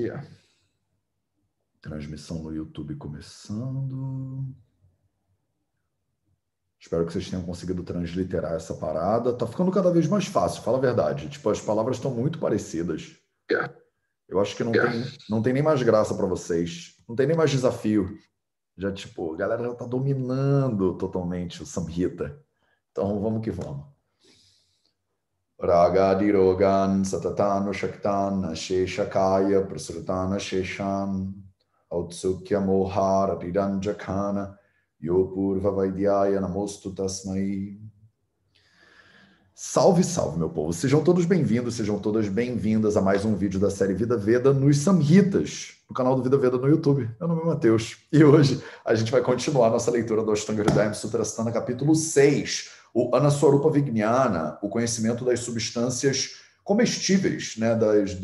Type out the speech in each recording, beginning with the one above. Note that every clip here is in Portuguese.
Yeah. Transmissão no YouTube começando. Espero que vocês tenham conseguido transliterar essa parada. Tá ficando cada vez mais fácil, fala a verdade. Tipo, as palavras estão muito parecidas. Yeah. Eu acho que não tem nem mais graça para vocês. Não tem nem mais desafio. Já, tipo, a galera já tá dominando totalmente o Samhita. Então, vamos que vamos. Ragadirogan satatano shaktan sheshakaya prasrutana sheshan autsukya mohara ridanjakana yopurva vaidyaya namostu tasmai. Salve, salve, meu povo. Sejam todos bem-vindos, sejam todas bem-vindas a mais um vídeo da série Vida Veda nos Samhitas, no canal do Vida Veda no YouTube. Meu nome é Matheus e hoje a gente vai continuar nossa leitura do Ashtanga Hridayam Sutrasthana, capítulo 6, o Anaswarupa Vijnana, o conhecimento das substâncias comestíveis, né, das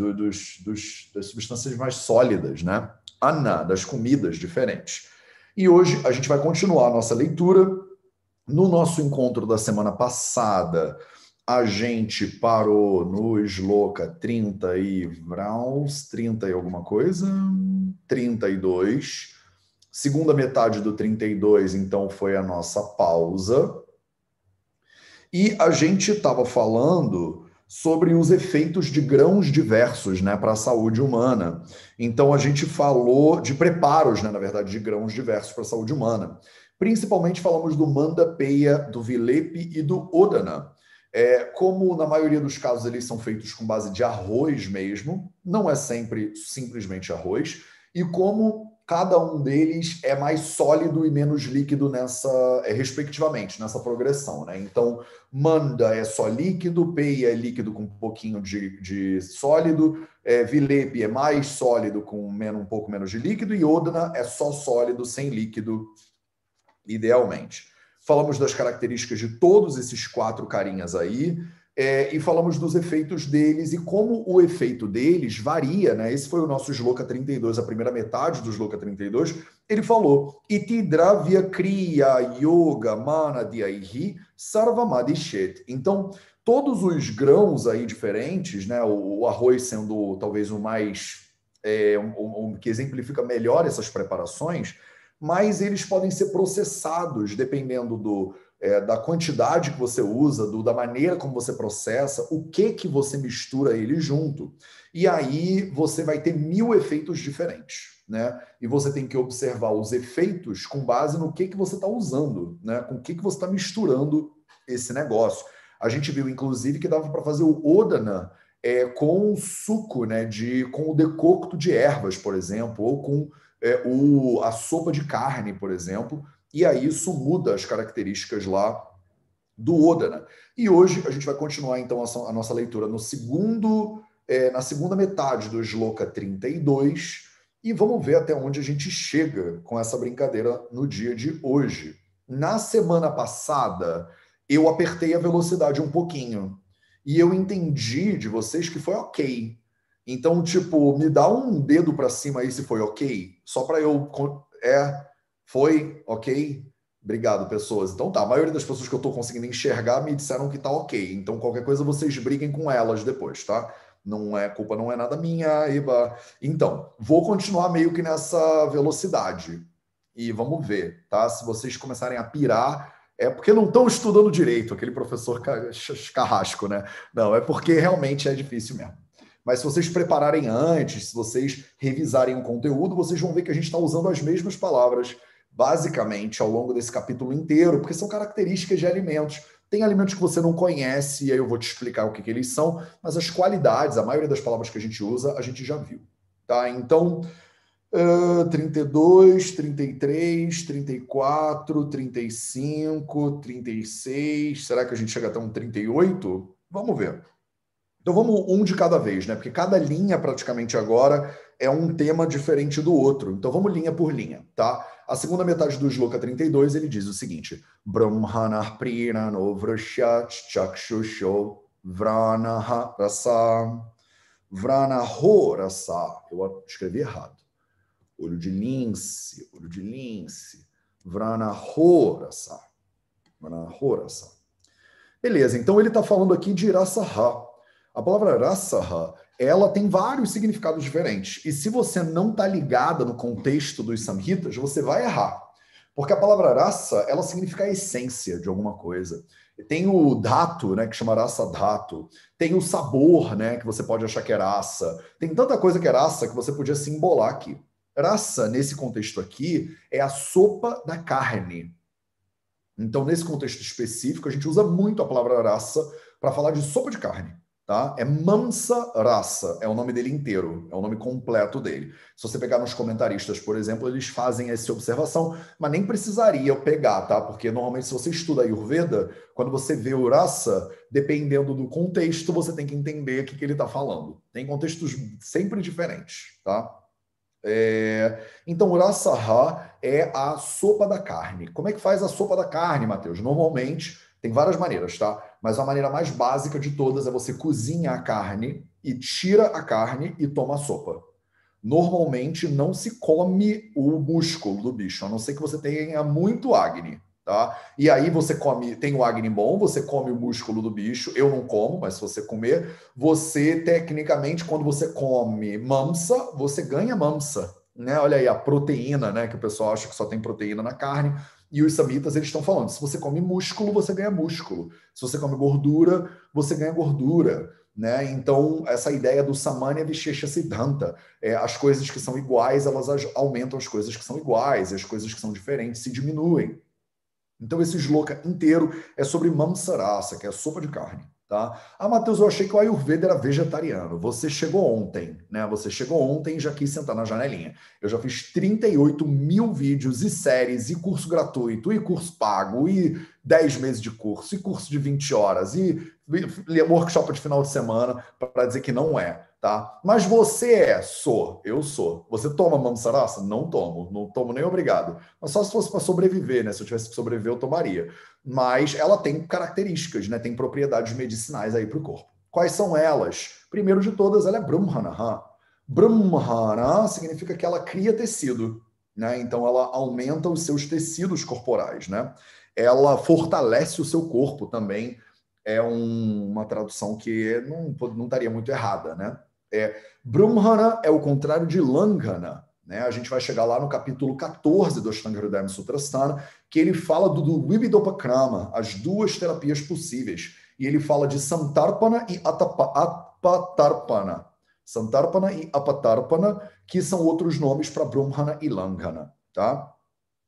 substâncias mais sólidas, né? Anna, das comidas diferentes. E hoje a gente vai continuar a nossa leitura. No nosso encontro da semana passada, a gente parou no Shloka 30 e Vraus, 30 e alguma coisa, 32. Segunda metade do 32, então, foi a nossa pausa. E a gente estava falando sobre os efeitos de grãos diversos, né, para a saúde humana. Então, a gente falou de preparos, né, na verdade, de grãos diversos para a saúde humana. Principalmente falamos do Mandapeya, do Vilepi e do Odana. Como na maioria dos casos eles são feitos com base de arroz mesmo, não é sempre simplesmente arroz, e como cada um deles é mais sólido e menos líquido respectivamente, nessa progressão, né? Então, Manda é só líquido, Peya é líquido com um pouquinho de sólido, Vilepi é mais sólido com um pouco menos de líquido, e Odana é só sólido, sem líquido, idealmente. Falamos das características de todos esses 4 carinhas aí, e falamos dos efeitos deles e como o efeito deles varia, né? Esse foi o nosso Shloka 32, a primeira metade do Shloka 32. Ele falou: Iti dravya kriya yoga manadhyaihi sarvamadishet. Então, todos os grãos aí diferentes, né? O arroz sendo talvez o mais que exemplifica melhor essas preparações, mas eles podem ser processados dependendo da quantidade que você usa, da maneira como você processa, o que você mistura ele junto. E aí você vai ter 1000 efeitos diferentes, né? E você tem que observar os efeitos com base no que você está usando, né? Com o que você está misturando esse negócio. A gente viu, inclusive, que dava para fazer o Odana com suco, né? Com o decocto de ervas, por exemplo, ou com a sopa de carne, por exemplo, e aí isso muda as características lá do Odana. E hoje a gente vai continuar, então, a nossa leitura na segunda metade do Shloka 32, e vamos ver até onde a gente chega com essa brincadeira no dia de hoje. Na semana passada, eu apertei a velocidade um pouquinho, e eu entendi de vocês que foi ok. Então, tipo, me dá um dedo para cima aí se foi ok, só para eu... foi ok? Obrigado, pessoas. Então tá, a maioria das pessoas que eu estou conseguindo enxergar me disseram que tá ok. Então, qualquer coisa, vocês briguem com elas depois, tá? Culpa não é nada minha, Eba. Então, vou continuar meio que nessa velocidade. E vamos ver, tá? Se vocês começarem a pirar, é porque não estão estudando direito, aquele professor carrasco, né? Não, é porque realmente é difícil mesmo. Mas se vocês prepararem antes, se vocês revisarem o conteúdo, vocês vão ver que a gente está usando as mesmas palavras, basicamente, ao longo desse capítulo inteiro, porque são características de alimentos. Tem alimentos que você não conhece, e aí eu vou te explicar o que eles são, mas as qualidades, a maioria das palavras que a gente usa, a gente já viu. Tá? Então, 32, 33, 34, 35, 36, será que a gente chega até um 38? Vamos ver. Então vamos um de cada vez, né? Porque cada linha praticamente agora é um tema diferente do outro. Então vamos linha por linha, tá? A segunda metade do Shloka 32, ele diz o seguinte: Brahmana prirano vrashyat chakshusho vranaha rasa vranaho rasa. Eu escrevi errado. Olho de lince, vranaho rasa. Vranaho rasa. Beleza, então ele está falando aqui de rasaha. A palavra rasaha ela tem vários significados diferentes. E se você não está ligada no contexto dos samhitas, você vai errar. Porque a palavra rasa, ela significa a essência de alguma coisa. Tem o dhatu, né, que chama rasa dhatu. Tem o sabor, né, que você pode achar que é rasa. Tem tanta coisa que é rasa que você podia se embolar aqui. Rasa, nesse contexto aqui, é a sopa da carne. Então, nesse contexto específico, a gente usa muito a palavra rasa para falar de sopa de carne. Tá? É Mamsa Rasa, é o nome dele inteiro, é o nome completo dele. Se você pegar nos comentaristas, por exemplo, eles fazem essa observação, mas nem precisaria eu pegar, tá? Porque normalmente se você estuda Ayurveda, quando você vê o Rasa, dependendo do contexto, você tem que entender o que ele está falando. Tem contextos sempre diferentes, tá? Então, o Rasaha é a sopa da carne. Como é que faz a sopa da carne, Matheus? Normalmente, tem várias maneiras, tá? Mas a maneira mais básica de todas é você cozinha a carne e tira a carne e toma a sopa. Normalmente, não se come o músculo do bicho, a não ser que você tenha muito acne, tá? E aí você come, tem o acne bom, você come o músculo do bicho, eu não como, mas se você comer, você, tecnicamente, quando você come mamsa, você ganha mamsa, né? Olha aí, a proteína, né? Que o pessoal acha que só tem proteína na carne. E os samitas, eles estão falando, se você come músculo, você ganha músculo. Se você come gordura, você ganha gordura, né? Então, essa ideia do Samanya Vishesha Siddhanta, as coisas que são iguais, elas aumentam as coisas que são iguais, e as coisas que são diferentes se diminuem. Então, esse shloka inteiro é sobre Mamsarasa, que é a sopa de carne. Tá? Ah, Matheus, eu achei que o Ayurveda era vegetariano. Você chegou ontem, né? Você chegou ontem e já quis sentar na janelinha. Eu já fiz 38 mil vídeos e séries, e curso gratuito, e curso pago, e 10 meses de curso, e curso de 20 horas, e workshop de final de semana para dizer que não é. Tá? Mas você eu sou. Você toma Mamsarasa? Não tomo, não tomo nem obrigado. Mas só se fosse para sobreviver, né? Se eu tivesse que sobreviver, eu tomaria. Mas ela tem características, né? Tem propriedades medicinais aí para o corpo. Quais são elas? Primeiro de todas, ela é Brahmana. Brahmana significa que ela cria tecido, né? Então ela aumenta os seus tecidos corporais, né? Ela fortalece o seu corpo também. É uma tradução que não estaria muito errada, né? Brahmana é o contrário de Langhana, né? A gente vai chegar lá no capítulo 14 do Ashtanga Hridayam Sutrasthana, que ele fala do Vividopakrama, as duas terapias possíveis. E ele fala de Santarpana e Apatarpana. Santarpana e Apatarpana, que são outros nomes para Brahmana e Langhana, tá?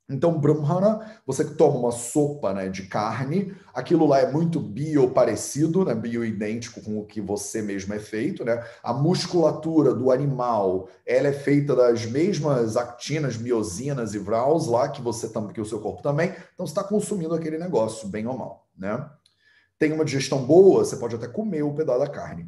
Então, Brahmana, você toma uma sopa, né, de carne, aquilo lá é muito bioparecido, né, bioidêntico com o que você mesmo é feito, né? A musculatura do animal, ela é feita das mesmas actinas, miosinas e vrals lá que que o seu corpo também. Então, você está consumindo aquele negócio, bem ou mal, né? Tem uma digestão boa, você pode até comer o pedaço da carne.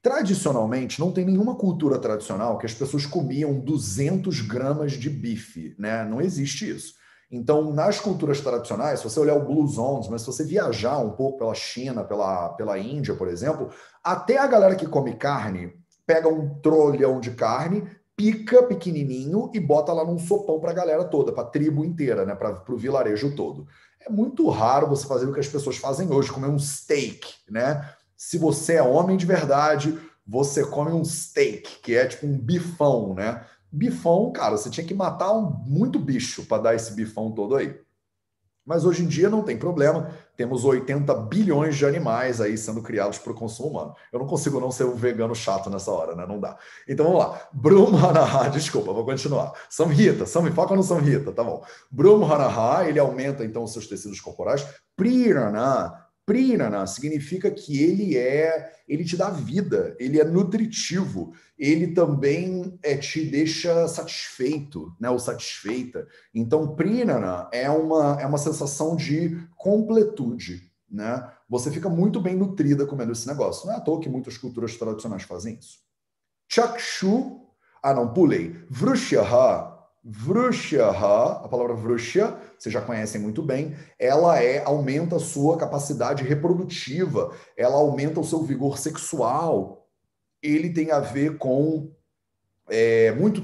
Tradicionalmente, não tem nenhuma cultura tradicional que as pessoas comiam 200 gramas de bife, né? Não existe isso. Então, nas culturas tradicionais, se você olhar o Blue Zones, mas se você viajar um pouco pela China, pela Índia, por exemplo, até a galera que come carne pega um trolhão de carne, pica pequenininho e bota lá num sopão para a galera toda, para a tribo inteira, né? Para o vilarejo todo. É muito raro você fazer o que as pessoas fazem hoje, comer um steak, né? Se você é homem de verdade, você come um steak, que é tipo um bifão, né? Bifão, cara, você tinha que matar muito bicho para dar esse bifão todo aí. Mas hoje em dia não tem problema, temos 80 bilhões de animais aí sendo criados para o consumo humano. Eu não consigo não ser um vegano chato nessa hora, né? Não dá. Então vamos lá. Brahmanaha, desculpa, vou continuar. Samhita, foca no Samhita, tá bom. Brahmanaha, ele aumenta então os seus tecidos corporais. Prirana significa que ele te dá vida, ele é nutritivo, ele também te deixa satisfeito, né, ou satisfeita. Então, Prirana é uma sensação de completude, né? Você fica muito bem nutrida comendo esse negócio. Não é à toa que muitas culturas tradicionais fazem isso. Chakshu, não, pulei. Vrushaha, a palavra vrusha, vocês já conhecem muito bem, ela aumenta a sua capacidade reprodutiva, ela aumenta o seu vigor sexual. Ele tem a ver com,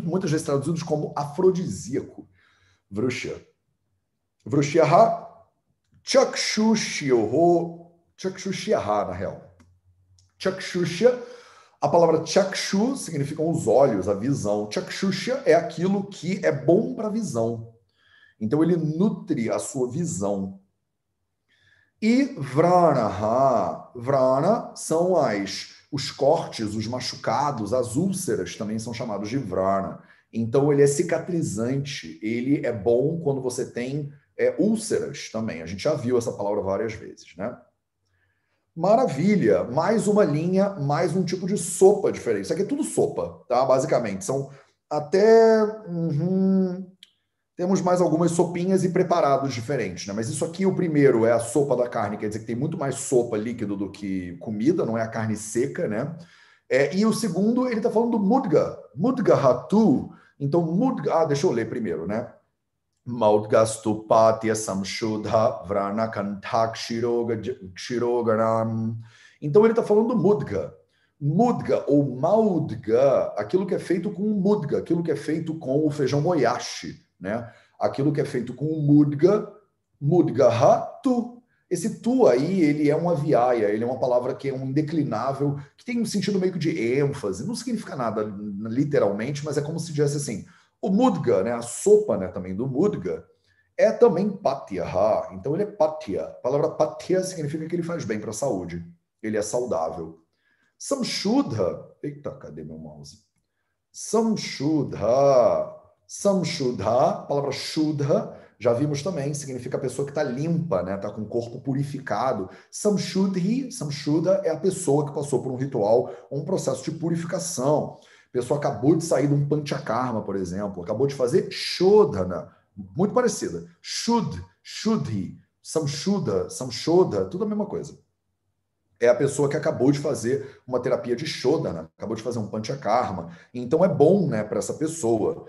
muitas vezes traduzidos como afrodisíaco. Vrusha. Vrushaha, Chakshushiha, na real. Chakshusha, A palavra chakshu significam os olhos, a visão. Chakshusha é aquilo que é bom para a visão. Então ele nutre a sua visão. E vrana, vrana são os cortes, os machucados, as úlceras também são chamados de vrana. Então ele é cicatrizante, ele é bom quando você tem úlceras também. A gente já viu essa palavra várias vezes, né? Maravilha, mais uma linha, mais um tipo de sopa diferente. Isso aqui é tudo sopa, tá? Basicamente, são até... Temos mais algumas sopinhas e preparados diferentes, né? Mas isso aqui, o primeiro, é a sopa da carne, quer dizer que tem muito mais sopa líquido do que comida, não é a carne seca, né? E o segundo, ele está falando do mudga, mudga hatu. Então, mudga... deixa eu ler primeiro, né? Maudgastu patya samshodha vrana kanthak kshiroganam. Então ele está falando do mudga. Mudga ou maudga, aquilo que é feito com mudga, aquilo que é feito com o feijão moyashi, né? Aquilo que é feito com mudga, mudga hatu. Esse tu aí, ele é uma viaia, ele é uma palavra que é um indeclinável, que tem um sentido meio que de ênfase, não significa nada literalmente, mas é como se dissesse assim, o mudga, né, a sopa, né, também do mudga, é também patya. Então ele é patya. A palavra patya significa que ele faz bem para a saúde. Ele é saudável. Samshuddha. Eita, cadê meu mouse? Samshuddha. Samshuddha, a palavra shuddha, já vimos também, significa a pessoa que está limpa, né? Está com o corpo purificado. Samshuddhi, Samshuddha é a pessoa que passou por um ritual, um processo de purificação. A pessoa acabou de sair de um panchakarma, por exemplo, acabou de fazer shodhana, muito parecida. Shuddhi, Samshuddha, Samshodha, tudo a mesma coisa. É a pessoa que acabou de fazer uma terapia de shodhana, acabou de fazer um panchakarma. Então é bom, né, para essa pessoa.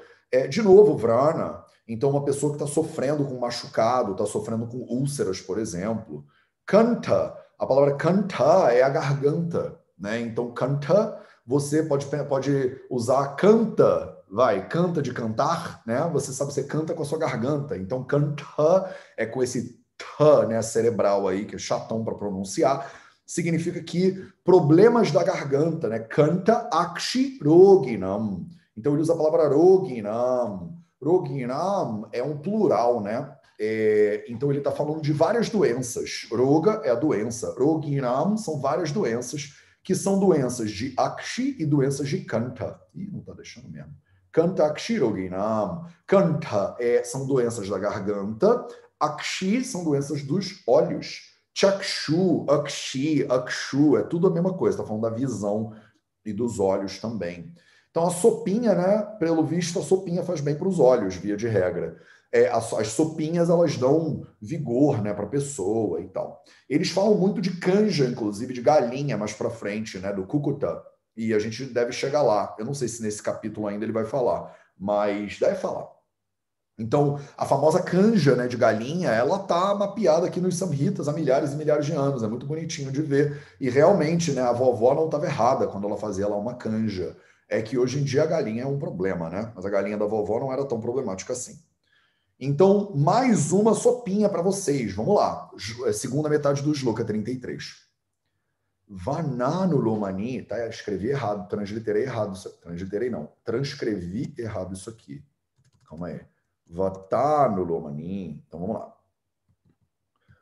De novo, vrana. Então uma pessoa que está sofrendo com machucado, está sofrendo com úlceras, por exemplo. Kanta, a palavra kanta é a garganta, né? Então kanta, você pode usar canta, canta de cantar, né? Você sabe, você canta com a sua garganta. Então kanta é com esse t, né, cerebral aí, que é chatão para pronunciar. Significa que problemas da garganta, né? Kanta akshi roginam. Então ele usa a palavra roginam. Roginam é um plural, né? Então ele está falando de várias doenças. Roga é a doença. Roginam são várias doenças, que são doenças de akshi e doenças de kanta. Ih, não está deixando mesmo. Kanta akshi roginam. Kanta são doenças da garganta. Akshi são doenças dos olhos. Chakshu, Akshi, Akshu, é tudo a mesma coisa, está falando da visão e dos olhos também. Então a sopinha, né, pelo visto, a sopinha faz bem para os olhos, via de regra. As sopinhas, elas dão vigor, né, para a pessoa e tal. Eles falam muito de canja, inclusive, de galinha mais para frente, né, do Cucuta, e a gente deve chegar lá. Eu não sei se nesse capítulo ainda ele vai falar, mas deve falar. Então, a famosa canja, né, de galinha, ela tá mapeada aqui nos Samhitas há milhares e milhares de anos. É muito bonitinho de ver. E realmente, né, a vovó não estava errada quando ela fazia lá uma canja. É que hoje em dia a galinha é um problema, né? Mas a galinha da vovó não era tão problemática assim. Então, mais uma sopinha para vocês. Vamos lá. Segunda metade do Shloka 33. Vananulomani, tá? Escrevi errado, transliterei errado. Transliterei não. Transcrevi errado isso aqui. Calma aí. Vatanulomani. Então vamos lá.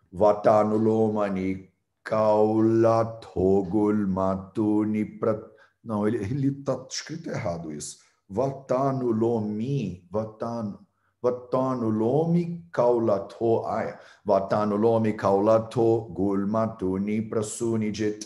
Vatanulomani kaulatogul matuni prat. Não, ele tá escrito errado isso. Vatanulomi, Vatanulomi kaulato. Vatanulomi kaulato gulmatuni prasunijit.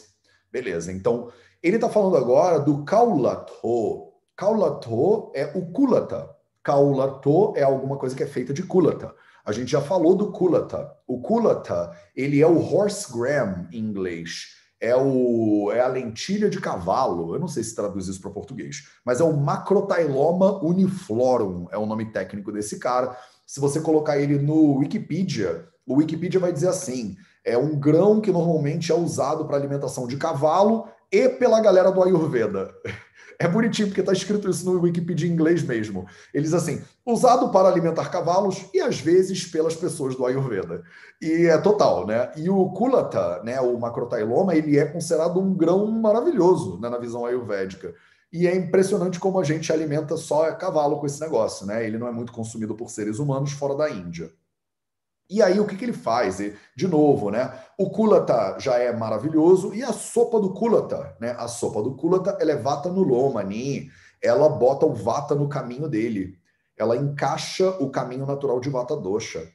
Beleza, então ele tá falando agora do kaulato. Kaulato é o kulata. Kaulato é alguma coisa que é feita de kulata. A gente já falou do kulata. O kulata, ele é o horse gram em inglês. É a lentilha de cavalo. Eu não sei se traduz isso para português, mas é o Macrotyloma uniflorum, é o nome técnico desse cara. Se você colocar ele no Wikipedia, o Wikipedia vai dizer assim: é um grão que normalmente é usado para alimentação de cavalo e pela galera do Ayurveda. É bonitinho, porque está escrito isso no Wikipedia em inglês mesmo. Eles assim, usado para alimentar cavalos e às vezes pelas pessoas do Ayurveda. E é total, né? E o kulata, né, o macrotailoma, ele é considerado um grão maravilhoso, né, na visão ayurvédica. E é impressionante como a gente alimenta só cavalo com esse negócio, né? Ele não é muito consumido por seres humanos fora da Índia. E aí, o que ele faz? De novo, né? O kulata já é maravilhoso e a sopa do kulata, né? A sopa do kulata, ela é vata nulomani, ela bota o vata no caminho dele. Ela encaixa o caminho natural de vata dosha.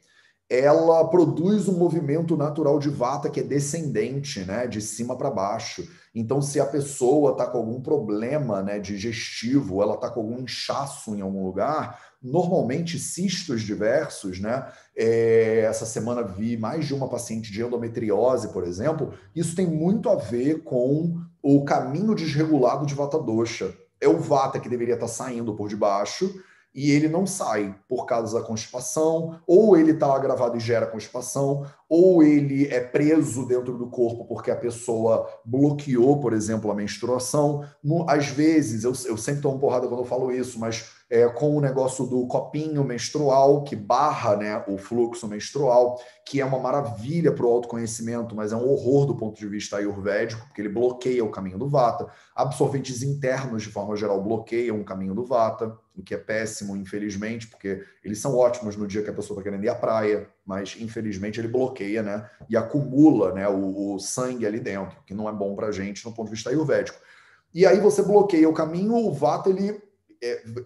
Ela produz um movimento natural de vata que é descendente, né, de cima para baixo. Então, se a pessoa está com algum problema, né, digestivo, ela está com algum inchaço em algum lugar, normalmente cistos diversos, né? Essa semana vi mais de uma paciente de endometriose, por exemplo. Isso tem muito a ver com o caminho desregulado de vata dosha. É o vata que deveria estar saindo por debaixo e ele não sai por causa da constipação, ou ele está agravado e gera constipação, ou ele é preso dentro do corpo porque a pessoa bloqueou, por exemplo, a menstruação. Às vezes, eu sempre tomo porrada quando eu falo isso, mas com o negócio do copinho menstrual, que barra, né, o fluxo menstrual, que é uma maravilha para o autoconhecimento, mas é um horror do ponto de vista ayurvédico, porque ele bloqueia o caminho do vata. Absorventes internos, de forma geral, bloqueiam o caminho do vata, o que é péssimo, infelizmente, porque eles são ótimos no dia que a pessoa está querendo ir à praia, mas infelizmente ele bloqueia, né, e acumula, né, o sangue ali dentro, que não é bom para a gente no ponto de vista ayurvédico. E aí você bloqueia o caminho, o vata ele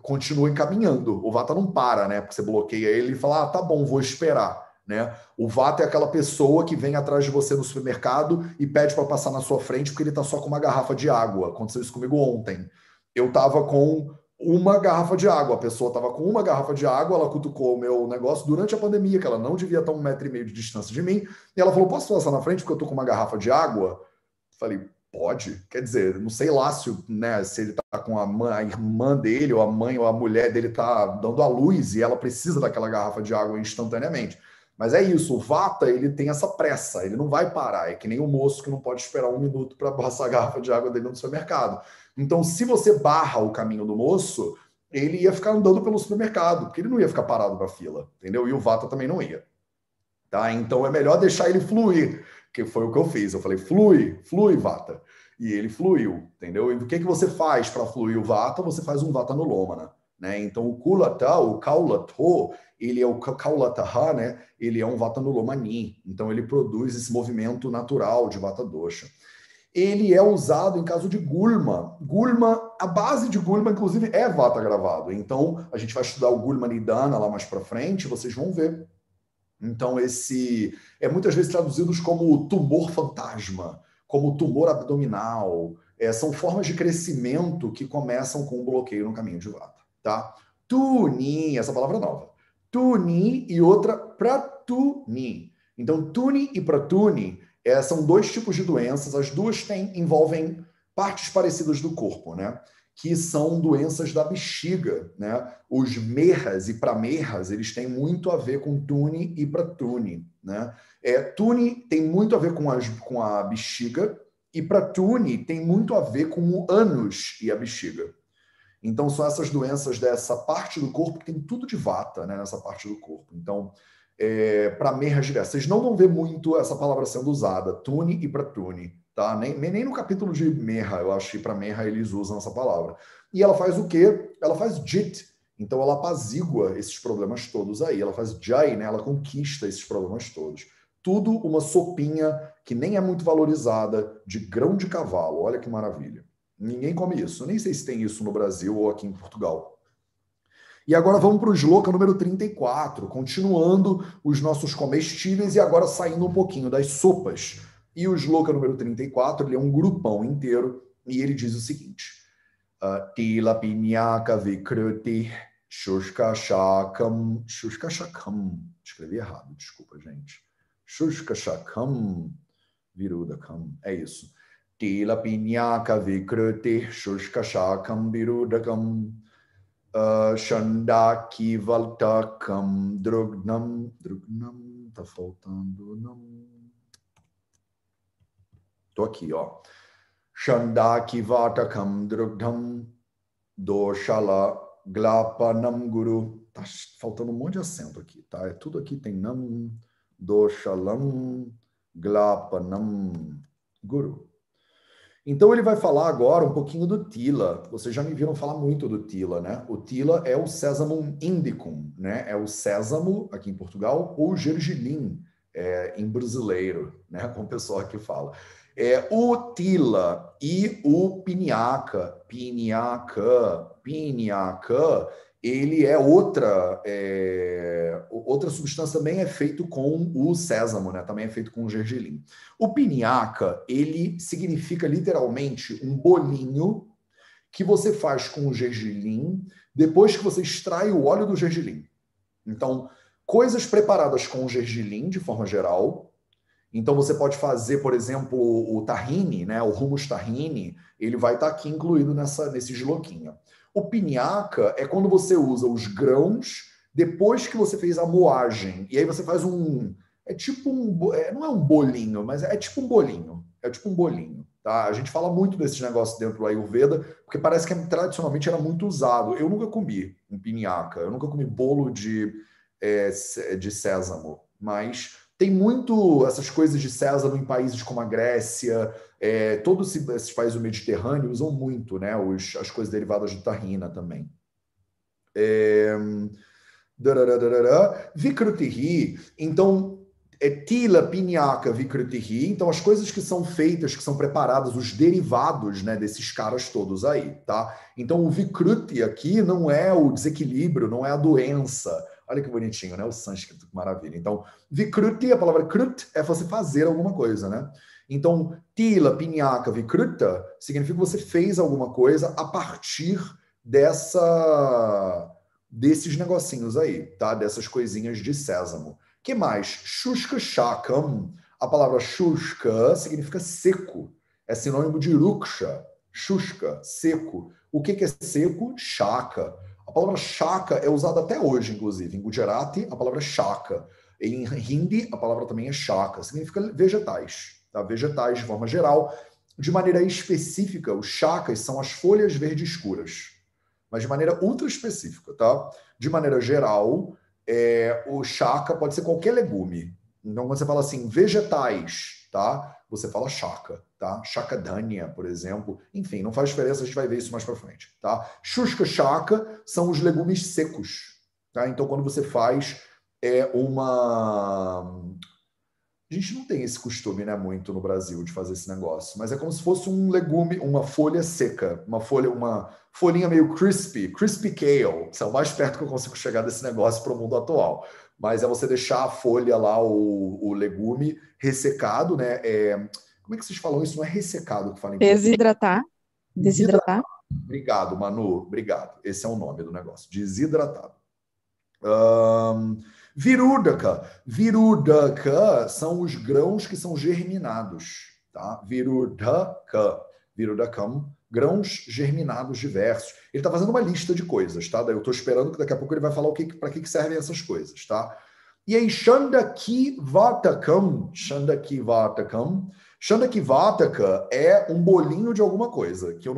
continua encaminhando. O vata não para, né? Porque você bloqueia ele e fala, tá bom, vou esperar. Né? O vata é aquela pessoa que vem atrás de você no supermercado e pede para passar na sua frente porque ele está só com uma garrafa de água. Aconteceu isso comigo ontem. Eu estava com uma garrafa de água. A pessoa estava com uma garrafa de água, ela cutucou o meu negócio durante a pandemia, que ela não devia estar 1,5 metro de distância de mim, e ela falou: posso passar na frente porque eu estou com uma garrafa de água? Falei, pode. Quer dizer, não sei lá se, né, se ele tá com a irmã dele, ou a mãe, ou a mulher dele tá dando à luz e ela precisa daquela garrafa de água instantaneamente. Mas é isso, o Vata, ele tem essa pressa, ele não vai parar. É que nem o moço que não pode esperar 1 minuto para passar a garrafa de água dele no supermercado. Então, se você barra o caminho do moço, ele ia ficar andando pelo supermercado, porque ele não ia ficar parado na fila, entendeu? E o Vata também não ia. Tá? Então é melhor deixar ele fluir, que foi o que eu fiz. Eu falei, flui, flui, Vata. E ele fluiu, entendeu? E o que você faz para fluir o Vata? Você faz um Vata no Lomana, né? Então o Kulata, o Kaulato, ele é o Kaulataha, né? Ele é um Vata no Lomani. Então ele produz esse movimento natural de Vata Dosha. Ele é usado em caso de Gulma. Gulma, a base de Gulma, inclusive, é Vata gravado. Então, a gente vai estudar o Gulma Nidana lá mais para frente, vocês vão ver. Então, esse é muitas vezes traduzidos como tumor fantasma, como tumor abdominal. São formas de crescimento que começam com um bloqueio no caminho de Vata. Tá? Tuni, essa palavra é nova. Tuni e outra Pratuni. Então, Tuni e Pratuni são dois tipos de doenças. As duas envolvem partes parecidas do corpo, né? Que são doenças da bexiga, né? Os merras e pramerras, eles têm muito a ver com tune e pratune, né? Tune tem muito a ver com a bexiga e pratune tem muito a ver com o ânus e a bexiga. Então, são essas doenças dessa parte do corpo que tem tudo de vata, né? Nessa parte do corpo. Então, pramerras diversas. Vocês não vão ver muito essa palavra sendo usada, tune e pratune. Tá? Nem no capítulo de Merra, eu acho que para Merra eles usam essa palavra. E ela faz o quê? Ela faz jit. Então ela apazigua esses problemas todos aí. Ela faz jai, né? Ela conquista esses problemas todos. Tudo uma sopinha que nem é muito valorizada, de grão de cavalo. Olha que maravilha. Ninguém come isso. Eu nem sei se tem isso no Brasil ou aqui em Portugal. E agora vamos para o Sloka número 34, continuando os nossos comestíveis e agora saindo um pouquinho das sopas. E o Sloka número 34, ele é um grupão inteiro e ele diz o seguinte: Tila pinyaka vikruti shushka shakam. Shushka shakam. Escrevi errado, desculpa, gente. Shushka shakam virudakam. É isso. Tila pinyaka vikruti shushka shakam virudakam. Shandakivaltakam Drugnam. Drugnam, tá faltando não. Tô aqui, ó. Shandakivaltakam Drugnam Doshala glapanam guru. Tá faltando um monte de acento aqui, tá? É tudo aqui tem nam, doshalam glapanam guru. Então ele vai falar agora um pouquinho do tila. Vocês já me viram falar muito do tila, né? O tila é o Sesamum indicum, né? É o sésamo aqui em Portugal ou gergelim em brasileiro, né? Como o pessoal aqui fala. O tila e o piniaca, ele é outra substância, também é feito com o sésamo, né? Também é feito com o gergelim. O piniaca, ele significa literalmente um bolinho que você faz com o gergelim depois que você extrai o óleo do gergelim. Então, coisas preparadas com o gergelim, de forma geral. Então, você pode fazer, por exemplo, o tahine, né? O hummus tahine, ele vai estar aqui incluído nesse giloquinho. O piniaca é quando você usa os grãos depois que você fez a moagem. E aí você faz é tipo não é um bolinho, mas é tipo um bolinho. É tipo um bolinho, tá? A gente fala muito desses negócios dentro do Ayurveda, porque parece que tradicionalmente era muito usado. Eu nunca comi um piniaca, eu nunca comi bolo de sésamo, mas tem muito essas coisas de sésamo em países como a Grécia, todos esses países do Mediterrâneo usam muito, né? As coisas derivadas de tahina também. Vikrutihi, então, tila, pinhaca, vikrutihi, então as coisas que são feitas, que são preparadas, os derivados, né, desses caras todos aí, tá? Então o vikruti aqui não é o desequilíbrio, não é a doença. Olha que bonitinho, né? O sânscrito, que maravilha. Então, vikruti, a palavra krut é você fazer alguma coisa, né? Então, tila, pinhaca, vikruta significa que você fez alguma coisa a partir desses negocinhos aí, tá? Dessas coisinhas de sésamo. Que mais? Shushka shakam. A palavra shushka significa seco. É sinônimo de ruksha. Shushka, seco. O que é seco? Shaka. A palavra shaka é usada até hoje, inclusive. Em Gujarati, a palavra é shaka. Em Hindi, a palavra também é shaka. Significa vegetais. Tá? Vegetais, de forma geral. De maneira específica, os shakas são as folhas verdes escuras. Mas de maneira ultra específica, tá? De maneira geral, o shaka pode ser qualquer legume. Então, quando você fala assim, vegetais, tá? Você fala shaka, tá? Shakadanya, por exemplo. Enfim, não faz diferença, a gente vai ver isso mais para frente, tá? Shushka shaka são os legumes secos, tá? Então, quando você faz a gente não tem esse costume, né, muito no Brasil de fazer esse negócio, mas é como se fosse um legume, uma folha seca, uma folhinha meio crispy kale, isso é o mais perto que eu consigo chegar desse negócio para o mundo atual. Mas é você deixar a folha lá, o legume ressecado, né? Como é que vocês falam isso? Não é ressecado que falam em português. Desidratar. Desidratado. Obrigado, Manu. Obrigado. Esse é o nome do negócio. Desidratado. Virudaka. Virudaka são os grãos que são germinados, tá? Virudakam, grãos germinados diversos. Ele está fazendo uma lista de coisas, tá? Eu estou esperando que daqui a pouco ele vai falar para que servem essas coisas, tá? E aí, Shandakivatakam é um bolinho de alguma coisa, que eu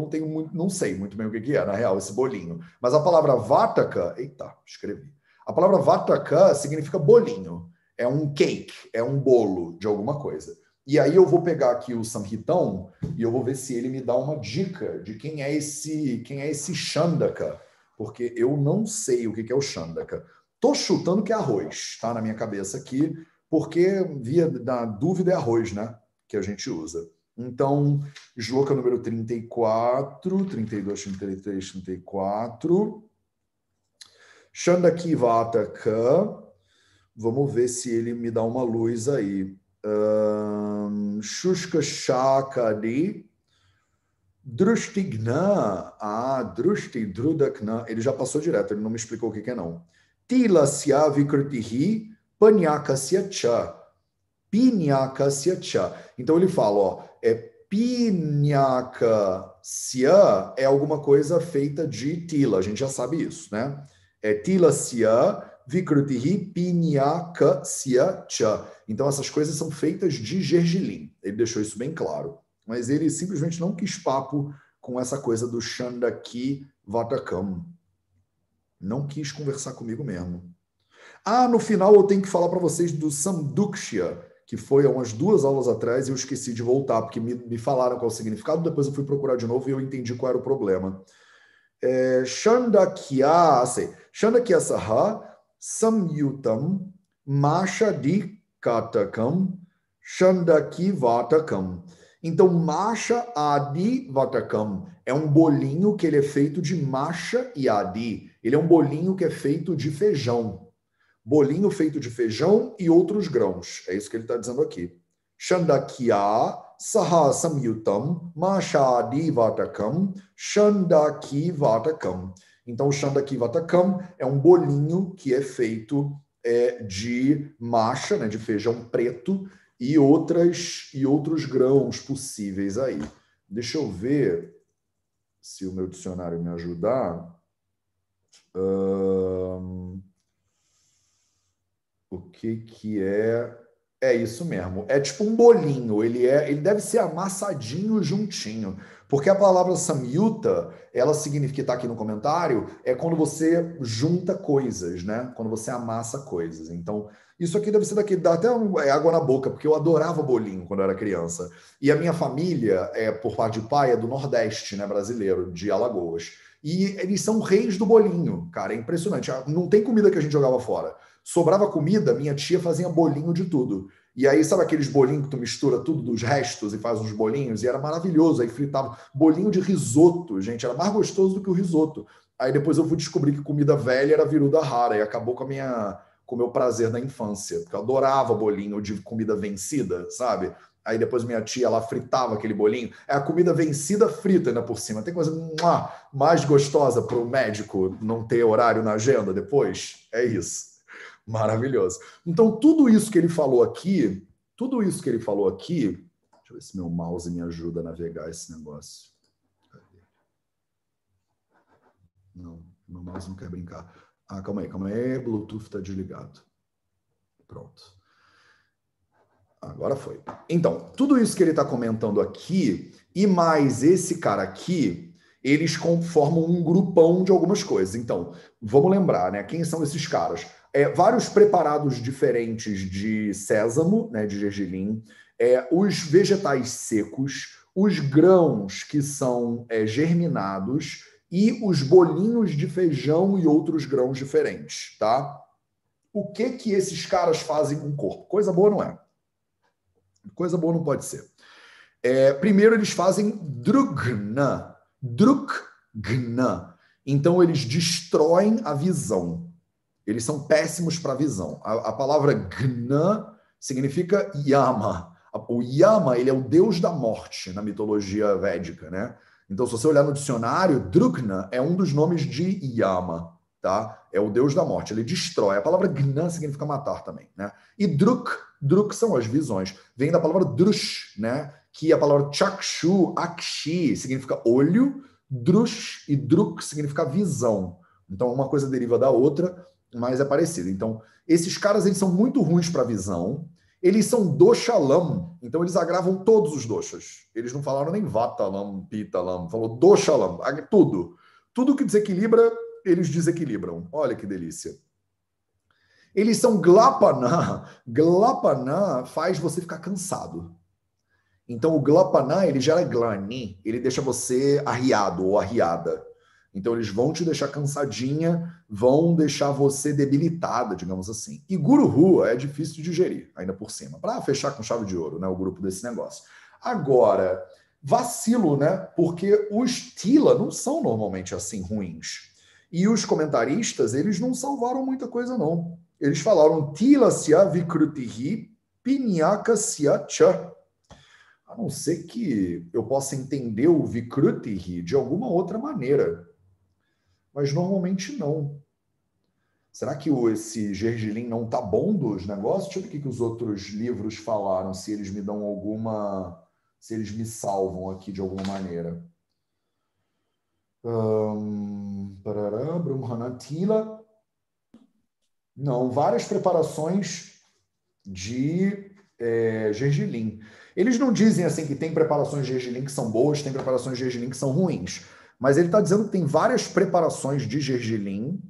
não sei muito bem o que é, na real, esse bolinho. Mas a palavra vataka, eita, escrevi. A palavra vataka significa bolinho. É um cake, é um bolo de alguma coisa. E aí eu vou pegar aqui o Samhitão e eu vou ver se ele me dá uma dica de quem é esse Chandaka, porque eu não sei o que é o Chandaka. Tô chutando que é arroz, tá? Na minha cabeça aqui, porque na dúvida é arroz, né? Que a gente usa. Então, shloka número 34, 32, 33, 34. Chandakivataka. Vamos ver se ele me dá uma luz aí. Shushka Shakadi. Drustigna. Drushti, Drudakna. Ele já passou direto, ele não me explicou o que é não. Tilasya Vikritihi Panyakasya Cha. Pinyakasya Cha. Então ele fala, ó, Pinyakasya é alguma coisa feita de tila, a gente já sabe isso, né? Tilasya Vikrutihi Pinyakasya Cha. Então essas coisas são feitas de gergelim. Ele deixou isso bem claro. Mas ele simplesmente não quis papo com essa coisa do Chandaki Vatakam. Não quis conversar comigo mesmo. No final eu tenho que falar para vocês do Samdukshya, que foi há umas 2 aulas atrás e eu esqueci de voltar, porque me falaram qual é o significado, depois eu fui procurar de novo e eu entendi qual era o problema. Chandakya Saha Samyutam Mashadikatakam Chandaki Vatakam. Então, Masha Adi Vatakam é um bolinho que ele é feito de Masha e Adi. Ele é um bolinho que é feito de feijão. Bolinho feito de feijão e outros grãos. É isso que ele está dizendo aqui. Chandakya Saha Samyutam Mashadi Vatakam Chandaki Vatakam. Então, o Chandaki Vatakam é um bolinho que é feito de masha, né, de feijão preto e outros grãos possíveis aí. Deixa eu ver se o meu dicionário me ajudar. O que é? É isso mesmo. É tipo um bolinho. Ele deve ser amassadinho juntinho. Porque a palavra samyuta, ela significa, que está aqui no comentário, é quando você junta coisas, né? Quando você amassa coisas. Então, isso aqui deve ser daqui, dá até água na boca, porque eu adorava bolinho quando eu era criança. E a minha família, por parte de pai, é do Nordeste, né, brasileiro, de Alagoas. E eles são reis do bolinho, cara. É impressionante. Não tem comida que a gente jogava fora. Sobrava comida, minha tia fazia bolinho de tudo. E aí, sabe aqueles bolinhos que tu mistura tudo dos restos e faz uns bolinhos? E era maravilhoso. Aí fritava bolinho de risoto, gente. Era mais gostoso do que o risoto. Aí depois eu fui descobrir que comida velha era viruda rara. E acabou com o meu prazer da infância. Porque eu adorava bolinho de comida vencida, sabe? Aí depois minha tia, ela fritava aquele bolinho. É a comida vencida frita ainda por cima. Tem coisa mais gostosa para o médico não ter horário na agenda depois? É isso. Maravilhoso. Então, tudo isso que ele falou aqui, deixa eu ver se meu mouse me ajuda a navegar esse negócio. Não, meu mouse não quer brincar. Calma aí, Bluetooth está desligado. Pronto. Agora foi. Então, tudo isso que ele está comentando aqui, e mais esse cara aqui, eles formam um grupão de algumas coisas. Então, vamos lembrar, né? Quem são esses caras? Vários preparados diferentes de sésamo, né, de gergelim, os vegetais secos, os grãos que são germinados e os bolinhos de feijão e outros grãos diferentes, tá? O que esses caras fazem com o corpo? Coisa boa não é. Coisa boa não pode ser. Primeiro, eles fazem drugna. Drugna. Então, eles destroem a visão. Eles são péssimos para a visão. A palavra gna significa yama. O yama, ele é o deus da morte na mitologia védica, né? Então, se você olhar no dicionário, drugna é um dos nomes de yama, tá? É o deus da morte, ele destrói. A palavra gna significa matar também, né? E druk são as visões. Vem da palavra drush, né? Que a palavra chakshu, akshi, significa olho, drush e druk significa visão. Então, uma coisa deriva da outra, mas é parecido. Então, esses caras, eles são muito ruins para a visão. Eles são doshalam, então eles agravam todos os doshas. Eles não falaram nem vatalam, pitalam, falou doshalam, tudo. Tudo que desequilibra, eles desequilibram. Olha que delícia. Eles são glapana. Glapana faz você ficar cansado. Então, o glapana, ele gera glani, ele deixa você arriado ou arriada. Então, eles vão te deixar cansadinha, vão deixar você debilitada, digamos assim. E guruhu é difícil de digerir, ainda por cima. Para fechar com chave de ouro, né, o grupo desse negócio. Agora, vacilo, né? Porque os tila não são normalmente assim ruins. E os comentaristas, eles não salvaram muita coisa, não. Eles falaram tilasya vikrutihi pinyakasya cha. A não ser que eu possa entender o vikrutihi de alguma outra maneira. Mas normalmente não. Será que esse gergelim não tá bom dos negócios? Deixa eu ver o que os outros livros falaram, se eles me dão alguma... se eles me salvam aqui de alguma maneira. Parará, Brahmanatila. Não, várias preparações de gergelim. Eles não dizem assim que tem preparações de gergelim que são boas, tem preparações de gergelim que são ruins. Mas ele está dizendo que tem várias preparações de gergelim,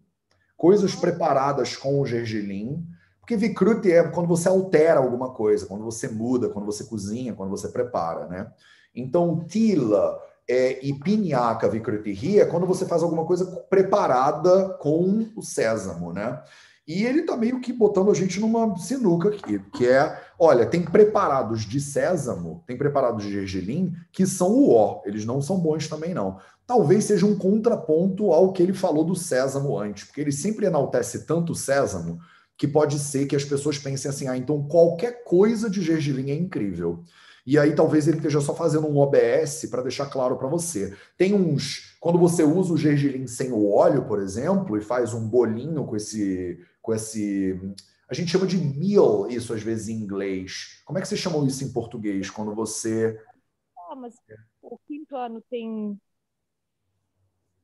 coisas preparadas com o gergelim, porque vikrut é quando você altera alguma coisa, quando você muda, quando você cozinha, quando você prepara, né? Então, tila e pinhaca vikrutihi é quando você faz alguma coisa preparada com o sésamo, né? E ele tá meio que botando a gente numa sinuca aqui, que é, olha, tem preparados de sésamo, tem preparados de gergelim que são o ó, eles não são bons também não. Talvez seja um contraponto ao que ele falou do sésamo antes, porque ele sempre enaltece tanto o sésamo que pode ser que as pessoas pensem assim, então qualquer coisa de gergelim é incrível. E aí talvez ele esteja só fazendo um OBS para deixar claro para você. Tem uns, quando você usa o gergelim sem o óleo, por exemplo, e faz um bolinho com esse, a gente chama de meal isso às vezes em inglês. Como é que vocês chamam isso em português? Quando você... mas o quinto ano tem...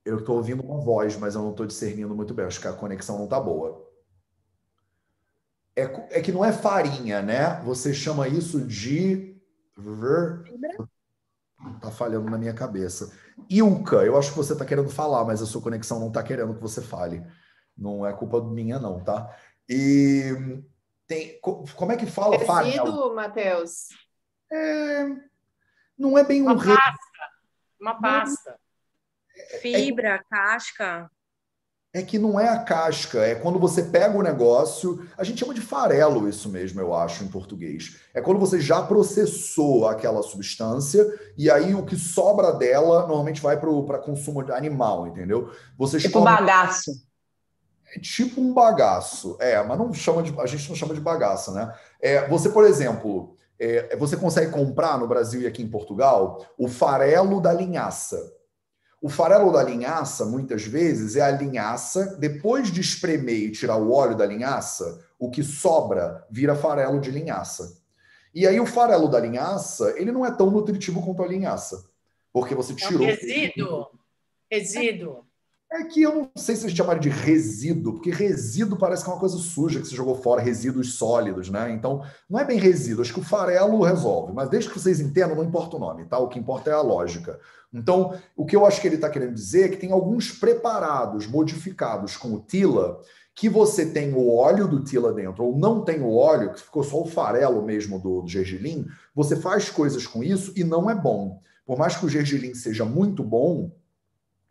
Eu estou ouvindo uma voz, mas eu não estou discernindo muito bem. Acho que a conexão não está boa. É que não é farinha, né? Você chama isso de... Tá falhando na minha cabeça. Ilka, eu acho que você está querendo falar, mas a sua conexão não está querendo que você fale. Não é culpa minha, não, tá? E tem, como é que fala farinha? Resíduo, Matheus? Não é bem um Uma pasta. Fibra, casca. É que não é a casca, é quando você pega o negócio, a gente chama de farelo isso mesmo, eu acho, em português. É quando você já processou aquela substância e aí o que sobra dela normalmente vai para consumo animal, entendeu? Vocês tipo bagaço. É tipo um bagaço, mas não chama a gente não chama de bagaço, né? Você, por exemplo, você consegue comprar no Brasil e aqui em Portugal o farelo da linhaça. O farelo da linhaça, muitas vezes, é a linhaça, depois de espremer e tirar o óleo da linhaça, o que sobra vira farelo de linhaça. E aí o farelo da linhaça, ele não é tão nutritivo quanto a linhaça, porque você tirou... Resíduo. É que eu não sei se a gente chama de resíduo, porque resíduo parece que é uma coisa suja que você jogou fora, resíduos sólidos, né? Então, não é bem resíduo, acho que o farelo resolve, mas desde que vocês entendam, não importa o nome, tá? O que importa é a lógica. Então, o que eu acho que ele está querendo dizer é que tem alguns preparados modificados com o tila, que você tem o óleo do tila dentro, ou não tem o óleo, que ficou só o farelo mesmo do gergelim, você faz coisas com isso e não é bom. Por mais que o gergelim seja muito bom,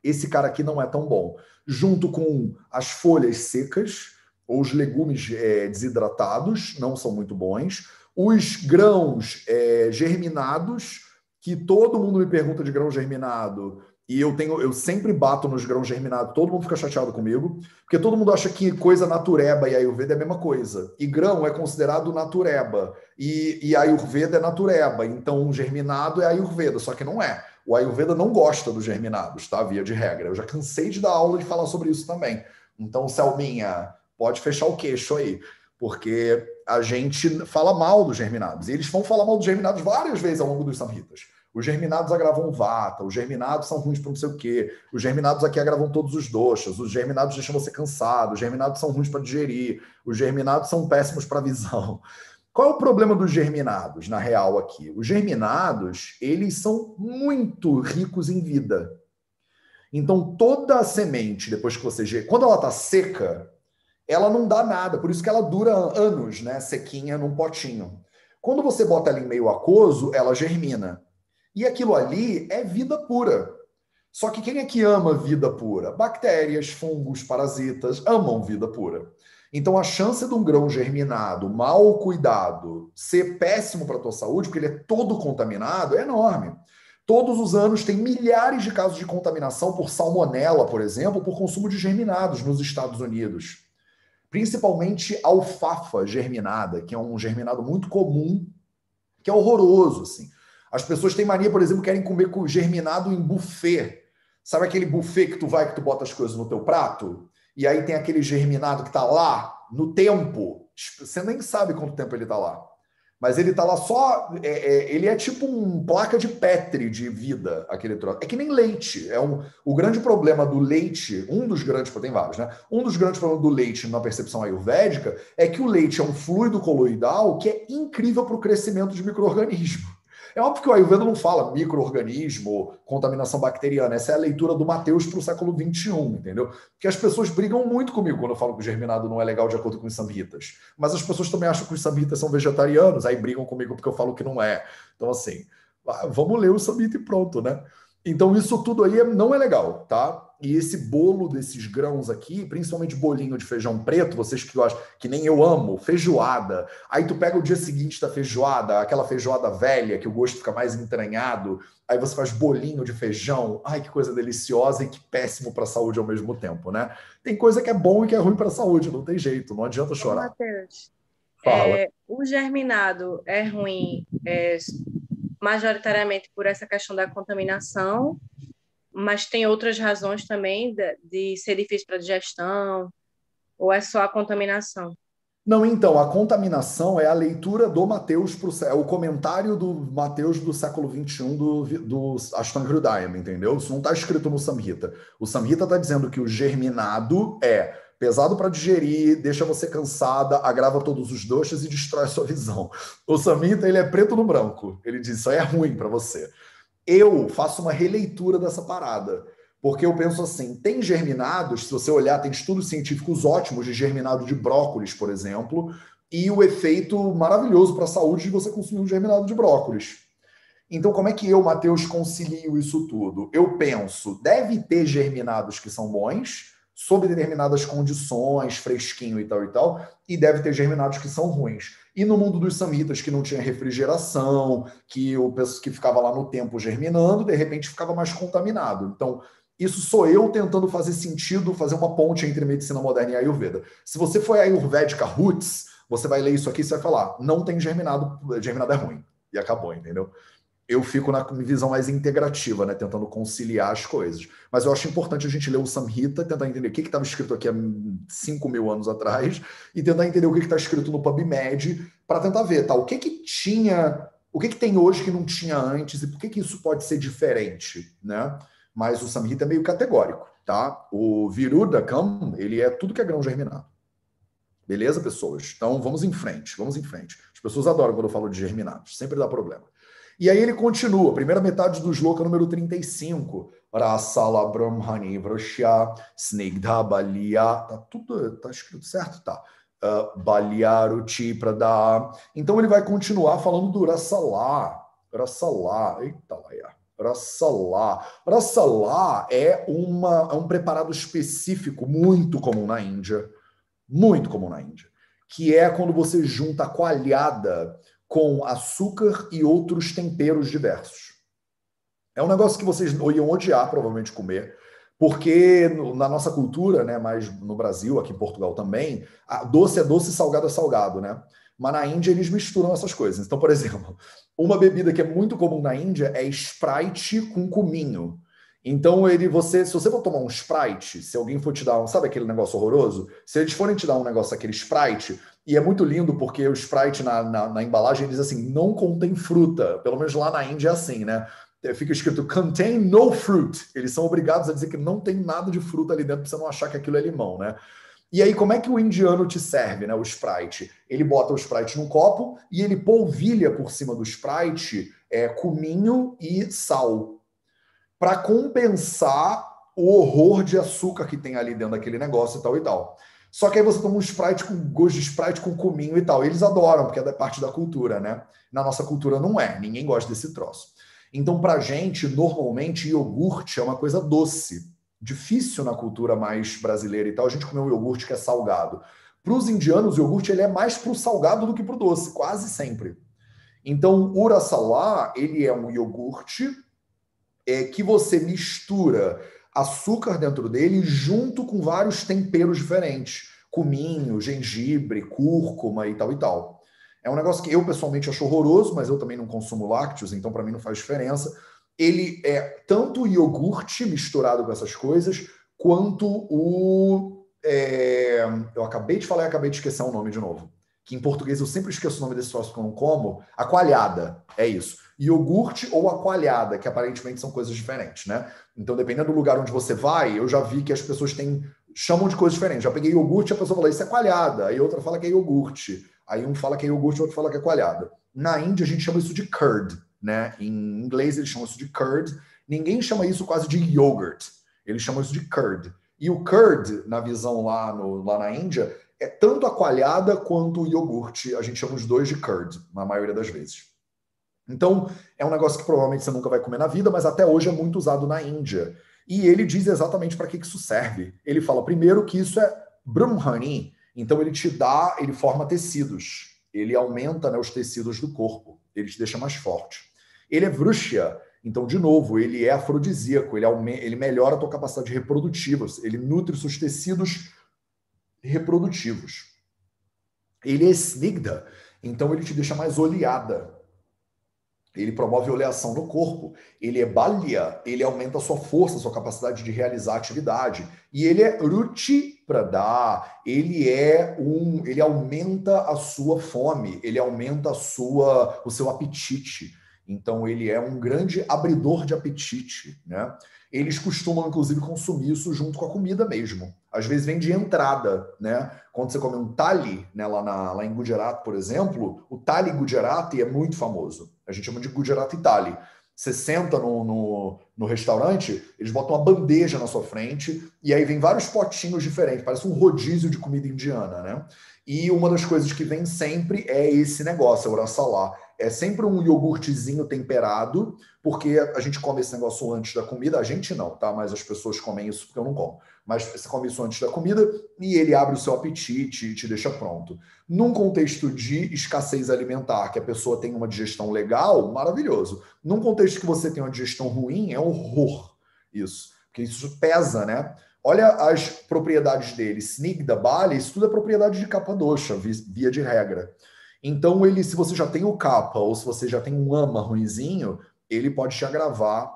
esse cara aqui não é tão bom. Junto com as folhas secas, ou os legumes desidratados, não são muito bons. Os grãos germinados, que todo mundo me pergunta de grão germinado, e eu sempre bato nos grãos germinados, todo mundo fica chateado comigo, porque todo mundo acha que coisa natureba e Ayurveda é a mesma coisa. E grão é considerado natureba, e Ayurveda é natureba, então germinado é Ayurveda, só que não é. O Ayurveda não gosta dos germinados, tá? Via de regra. Eu já cansei de dar aula de falar sobre isso também. Então, Selminha, pode fechar o queixo aí, porque a gente fala mal dos germinados. E eles vão falar mal dos germinados várias vezes ao longo dos samhitas. Os germinados agravam vata, os germinados são ruins para não sei o quê, os germinados aqui agravam todos os doshas, os germinados deixam você cansado, os germinados são ruins para digerir, os germinados são péssimos para a visão. Qual é o problema dos germinados, na real, aqui? Os germinados, eles são muito ricos em vida. Então, toda a semente, depois que você... Quando ela está seca, ela não dá nada. Por isso que ela dura anos, né? Sequinha num potinho. Quando você bota ela em meio aquoso, ela germina. E aquilo ali é vida pura. Só que quem é que ama vida pura? Bactérias, fungos, parasitas amam vida pura. Então, a chance de um grão germinado, mal cuidado, ser péssimo para a tua saúde, porque ele é todo contaminado, é enorme. Todos os anos tem milhares de casos de contaminação por salmonela, por exemplo, por consumo de germinados nos Estados Unidos. Principalmente alfafa germinada, que é um germinado muito comum, que é horroroso, assim. As pessoas têm mania, por exemplo, querem comer com germinado em buffet. Sabe aquele buffet que tu vai, que tu bota as coisas no teu prato? E aí tem aquele germinado que está lá no tempo. Você nem sabe quanto tempo ele está lá. Mas ele está lá só... ele é tipo uma placa de Petri de vida, aquele troço. É que nem leite. O grande problema do leite, um dos grandes... Tem vários, né? Um dos grandes problemas do leite na percepção ayurvédica é que o leite é um fluido coloidal que é incrível para o crescimento de micro-organismos. É óbvio que o Ayurveda não fala micro-organismo, contaminação bacteriana. Essa é a leitura do Mateus para o século XXI, entendeu? Porque as pessoas brigam muito comigo quando eu falo que o germinado não é legal de acordo com os samhitas. Mas as pessoas também acham que os samhitas são vegetarianos, aí brigam comigo porque eu falo que não é. Então, assim, vamos ler o samhita e pronto, né? Então, isso tudo aí não é legal, tá? E esse bolo desses grãos aqui, principalmente bolinho de feijão preto, vocês que gostam, que nem eu amo, feijoada. Aí tu pega o dia seguinte da feijoada, aquela feijoada velha, que o gosto fica mais entranhado. Aí você faz bolinho de feijão. Ai, que coisa deliciosa e que péssimo para a saúde ao mesmo tempo, né? Tem coisa que é bom e que é ruim para a saúde, não tem jeito, não adianta Ô, chorar. Matheus, Fala. o germinado é ruim majoritariamente por essa questão da contaminação, mas tem outras razões também de ser difícil para digestão, ou é só a contaminação? Não, então, a contaminação é a leitura do Mateus, é o comentário do Mateus do século XXI do Ashtanga Hridayam, entendeu? Isso não está escrito no Samhita. O Samhita está dizendo que o germinado é pesado para digerir, deixa você cansada, agrava todos os doshas e destrói a sua visão. O Samhita, ele é preto no branco. Ele diz, isso aí é ruim para você. Eu faço uma releitura dessa parada. Porque eu penso assim, tem germinados, se você olhar, tem estudos científicos ótimos de germinado de brócolis, por exemplo, e o efeito maravilhoso para a saúde de você consumir um germinado de brócolis. Então, como é que eu, Matheus, concilio isso tudo? Eu penso, deve ter germinados que são bons, sob determinadas condições, fresquinho e tal, e deve ter germinados que são ruins. E no mundo dos samhitas, que não tinha refrigeração, que o pessoal que ficava lá no tempo germinando, de repente ficava mais contaminado. Então, isso sou eu tentando fazer sentido, fazer uma ponte entre medicina moderna e Ayurveda. Se você for Ayurvédica Roots, você vai ler isso aqui e você vai falar, não tem germinado, germinado é ruim. E acabou, entendeu? Eu fico na visão mais integrativa, né, tentando conciliar as coisas. Mas eu acho importante a gente ler o Samhita, tentar entender o que estava escrito aqui há 5.000 anos atrás e tentar entender o que está escrito no PubMed para tentar ver, tá, o que tinha, o que tem hoje que não tinha antes e por que isso pode ser diferente, né? Mas o Samhita é meio categórico, tá? O Virudakam, ele é tudo que é grão germinado. Beleza, pessoas? Então, vamos em frente, vamos em frente. As pessoas adoram quando eu falo de germinados, sempre dá problema. E aí ele continua, primeira metade do shloka número 35. Rasala Brahmani Vrashya Snigdha Balya. Tá tudo, tá escrito certo? Tá. Balyaruchi Prada. Então ele vai continuar falando do Rasala. Rasala. Eita, Laia. Rasala. Rasala é um preparado específico muito comum na Índia. Muito comum na Índia. Que é quando você junta a coalhada com açúcar e outros temperos diversos. É um negócio que vocês iam odiar, provavelmente, comer, porque na nossa cultura, né, mas no Brasil, aqui em Portugal também, doce é doce, salgado é salgado, né? Mas na Índia eles misturam essas coisas. Então, por exemplo, uma bebida que é muito comum na Índia é Sprite com cominho. Então, se você for tomar um Sprite, se alguém for te dar sabe aquele negócio horroroso? Se eles forem te dar um negócio, aquele Sprite, e é muito lindo porque o Sprite na embalagem diz assim, não contém fruta. Pelo menos lá na Índia é assim, né? Fica escrito contain no fruit. Eles são obrigados a dizer que não tem nada de fruta ali dentro para você não achar que aquilo é limão, né? E aí, como é que o indiano te serve, né? O Sprite. Ele bota o Sprite num copo e ele polvilha por cima do Sprite cominho e sal, para compensar o horror de açúcar que tem ali dentro daquele negócio e tal e tal. Só que aí você toma um Sprite com gosto de Sprite com cominho e tal. Eles adoram, porque é da parte da cultura, né? Na nossa cultura não é. Ninguém gosta desse troço. Então, pra gente, normalmente, iogurte é uma coisa doce. Difícil na cultura mais brasileira e tal, a gente comer um iogurte que é salgado. Para os indianos, o iogurte ele é mais pro salgado do que pro doce, quase sempre. Então, o Rasala, ele é um iogurte que você mistura açúcar dentro dele junto com vários temperos diferentes. Cominho, gengibre, cúrcuma e tal e tal. É um negócio que eu pessoalmente acho horroroso, mas eu também não consumo lácteos, então para mim não faz diferença. Ele é tanto o iogurte misturado com essas coisas, quanto eu acabei de falar e acabei de esquecer o nome de novo. Que em português eu sempre esqueço o nome desse troço que eu não como. A coalhada, é isso. Iogurte ou a coalhada, que aparentemente são coisas diferentes, né? Então, dependendo do lugar onde você vai, eu já vi que as pessoas chamam de coisas diferentes. Já peguei iogurte, a pessoa fala, isso é coalhada. Aí outra fala que é iogurte. Aí um fala que é iogurte, outro fala que é coalhada. Na Índia, a gente chama isso de curd, né? Em inglês eles chamam isso de curd. Ninguém chama isso quase de yogurt. Eles chamam isso de curd. E o curd, na visão lá na Índia, é tanto a coalhada quanto o iogurte. A gente chama os dois de curd, na maioria das vezes. Então, é um negócio que provavelmente você nunca vai comer na vida, mas até hoje é muito usado na Índia. E ele diz exatamente para que isso serve. Ele fala, primeiro, que isso é brahmani. Então, ele forma tecidos. Ele aumenta, né, os tecidos do corpo. Ele te deixa mais forte. Ele é vrushya. Então, de novo, ele é afrodisíaco. Ele melhora a tua capacidade reprodutiva. Ele nutre seus tecidos reprodutivos. Ele é snigdha. Então, ele te deixa mais oleada. Ele promove oleação no corpo. Ele é balya, ele aumenta a sua força, a sua capacidade de realizar atividade. E ele é ruchi prada, ele aumenta a sua fome, ele aumenta o seu apetite. Então ele é um grande abridor de apetite, né? Eles costumam, inclusive, consumir isso junto com a comida mesmo. Às vezes vem de entrada, né? Quando você come um thali, né, lá em Gujarat, por exemplo, o thali Gujarati é muito famoso. A gente chama de Gujarati Thali. Você senta no restaurante, eles botam uma bandeja na sua frente e aí vem vários potinhos diferentes, parece um rodízio de comida indiana, né? E uma das coisas que vem sempre é esse negócio, é o rassalá. É sempre um iogurtezinho temperado, porque a gente come esse negócio antes da comida. A gente não, tá? Mas as pessoas comem isso porque eu não como. Mas você come isso antes da comida e ele abre o seu apetite e te deixa pronto. Num contexto de escassez alimentar, que a pessoa tem uma digestão legal, maravilhoso. Num contexto que você tem uma digestão ruim, é horror isso. Porque isso pesa, né? Olha as propriedades dele. Snigdha, Bali, isso tudo é propriedade de Kapha dosha, via de regra. Então, se você já tem o Kapha ou se você já tem um ama ruinzinho, ele pode te agravar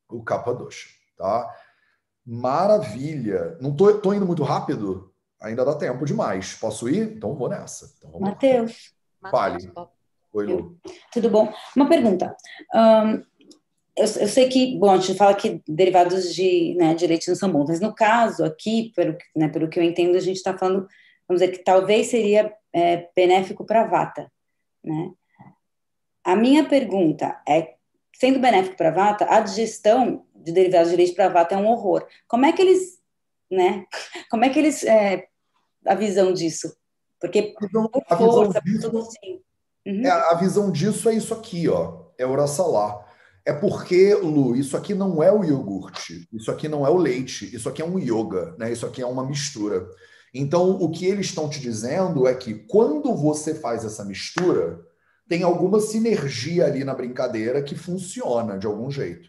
o Kapha dosha, tá? Maravilha. Não tô indo muito rápido? Ainda dá tempo demais. Posso ir? Então vou nessa. Então, vamos lá. Matheus, Fale. Oi, Lu. tudo bom? Uma pergunta. Eu sei que, bom, a gente fala que derivados de leite não são bons, mas no caso aqui, pelo que eu entendo, a gente está falando, vamos dizer, que talvez seria benéfico para a vata, né? A minha pergunta é, sendo benéfico para a vata, a digestão de derivados de leite para a vata é um horror. Como é que eles, né? Como é que eles, a visão disso? Porque A força, visão disso, tudo assim. Uhum. a visão disso é isso aqui, ó. É o rassalá. É porque, Lu, isso aqui não é o iogurte, isso aqui não é o leite, isso aqui é um yoga, né? Isso aqui é uma mistura. Então, o que eles estão te dizendo é que quando você faz essa mistura, tem alguma sinergia ali na brincadeira que funciona de algum jeito.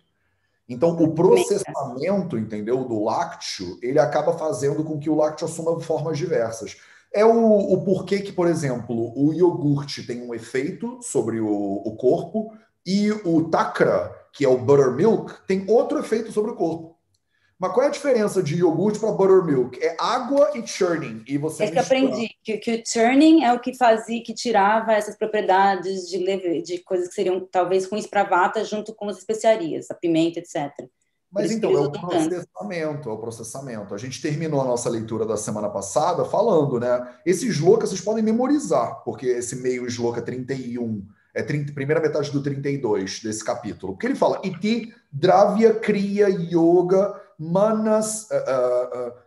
Então, o processamento, entendeu, do lácteo, ele acaba fazendo com que o lácteo assuma formas diversas. É o porquê que, por exemplo, o iogurte tem um efeito sobre o corpo e o takra, que é o buttermilk, tem outro efeito sobre o corpo. Mas qual é a diferença de iogurte para buttermilk? É água e churning. E você É que eu aprendi que o churning é o que fazia, que tirava essas propriedades de coisas que seriam talvez ruins para a vata junto com as especiarias, a pimenta, etc. Mas então, é o processamento. A gente terminou a nossa leitura da semana passada falando, né? Esse shloka vocês podem memorizar, porque esse meio shloka 31 primeira metade do 32 desse capítulo. Porque ele fala, Iti Dravya Kriya Yoga Manas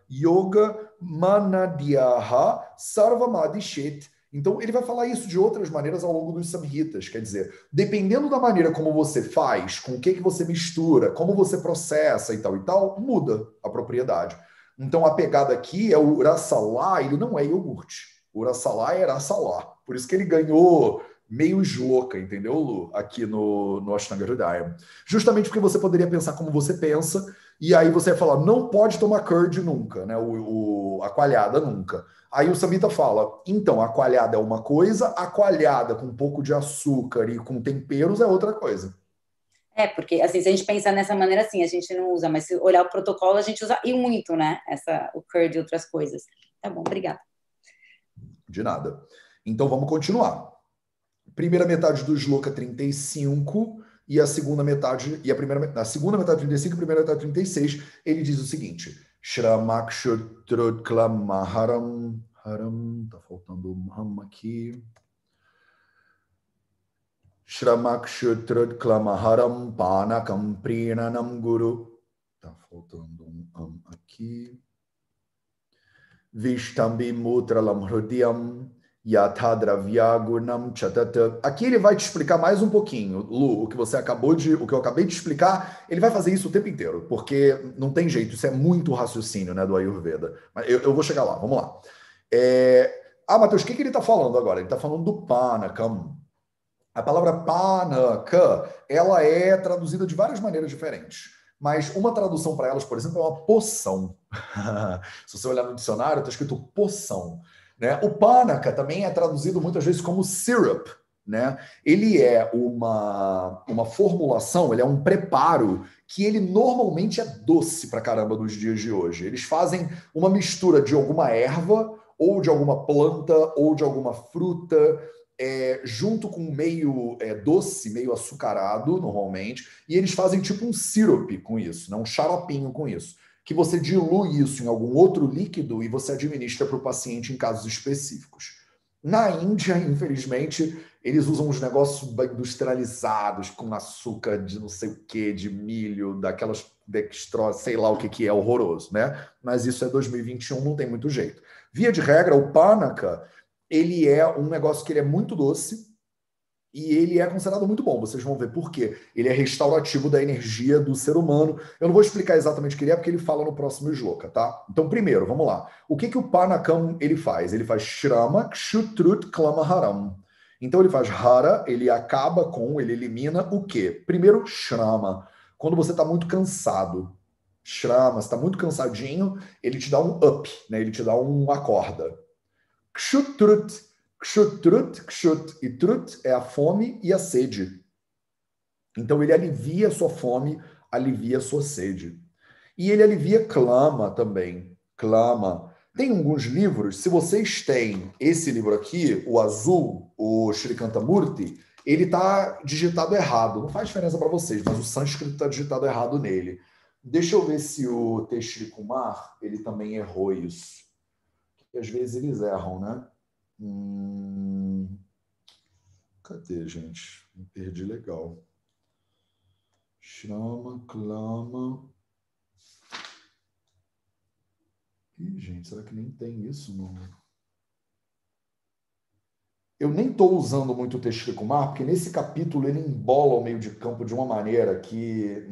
Yoga Manadhyaha Sarvamadishet. Então, ele vai falar isso de outras maneiras ao longo dos samhitas. Quer dizer, dependendo da maneira como você faz, com o que você mistura, como você processa e tal, muda a propriedade. Então, a pegada aqui é o rassalá, ele não é iogurte. O rassalá é rassalá. Por isso que ele ganhou meio shloka, entendeu, Lu? Aqui no Ashtanga Hridaya. Justamente porque você poderia pensar como você pensa, e aí você vai falar, não pode tomar curd nunca, né? A coalhada nunca. Aí o Samhita fala, então, a coalhada é uma coisa, a coalhada com um pouco de açúcar e com temperos é outra coisa. Porque, assim, se a gente pensar nessa maneira, assim, a gente não usa, mas se olhar o protocolo, a gente usa, e muito, né? O curd e outras coisas. Tá bom, obrigada. De nada. Então, vamos continuar. Primeira metade do shloka 35 e a segunda metade, a segunda metade 35 e a primeira metade 36, ele diz o seguinte, Shramakshutruklamaharam, tá faltando um ram aqui. Shramakshutrat klamaharam panakam prinanam guru. Tá faltando um aqui. Vishtambi mutralam hrudyam yathadravyagurnam chatata. Aqui ele vai te explicar mais um pouquinho, Lu, o que eu acabei de explicar, ele vai fazer isso o tempo inteiro, porque não tem jeito, isso é muito raciocínio, né, do Ayurveda. Mas eu vou chegar lá, vamos lá. Matheus, o que ele está falando agora? Ele está falando do Panakam. A palavra Panaka, ela é traduzida de várias maneiras diferentes. Mas uma tradução para elas, por exemplo, é uma poção. Se você olhar no dicionário, está escrito poção. Né? O Panaka também é traduzido muitas vezes como syrup. Né? Ele é uma formulação, ele é um preparo que ele normalmente é doce para caramba nos dias de hoje. Eles fazem uma mistura de alguma erva, ou de alguma planta, ou de alguma fruta, junto com meio doce, meio açucarado, normalmente, e eles fazem tipo um sirope com isso, né? Um xaropinho com isso, que você dilui isso em algum outro líquido e você administra para o paciente em casos específicos. Na Índia, infelizmente, eles usam uns negócios industrializados com açúcar de não sei o que, de milho, daquelas dextrose, sei lá o que é, horroroso, né? Mas isso é 2021, não tem muito jeito. Via de regra, o Panaka, ele é um negócio que ele é muito doce e ele é considerado muito bom. Vocês vão ver por quê. Ele é restaurativo da energia do ser humano. Eu não vou explicar exatamente o que ele é, porque ele fala no próximo shloka, tá? Então, primeiro, vamos lá. O que o Panakam ele faz? Ele faz Shrama Kshutrut Klamaharam. Então, ele faz Hara, ele acaba com, ele elimina o quê? Primeiro, Shrama. Quando você está muito cansado. Shrama, você está muito cansadinho, ele te dá um up, né? Ele te dá uma acorda. Kshutrut, kshutrut, kshut. E trut é a fome e a sede. Então ele alivia a sua fome, alivia a sua sede. E ele alivia clama também. Clama. Tem alguns livros, se vocês têm esse livro aqui, o azul, o Shrikantamurti, ele está digitado errado. Não faz diferença para vocês, mas o sânscrito está digitado errado nele. Deixa eu ver se o Teshri Kumar, ele também errou isso. Porque às vezes eles erram, né? Cadê, gente? Me perdi legal. Chama, clama. Ih, gente, será que nem tem isso? Não? Eu nem estou usando muito o Teshri Kumar, porque nesse capítulo ele embola o meio de campo de uma maneira que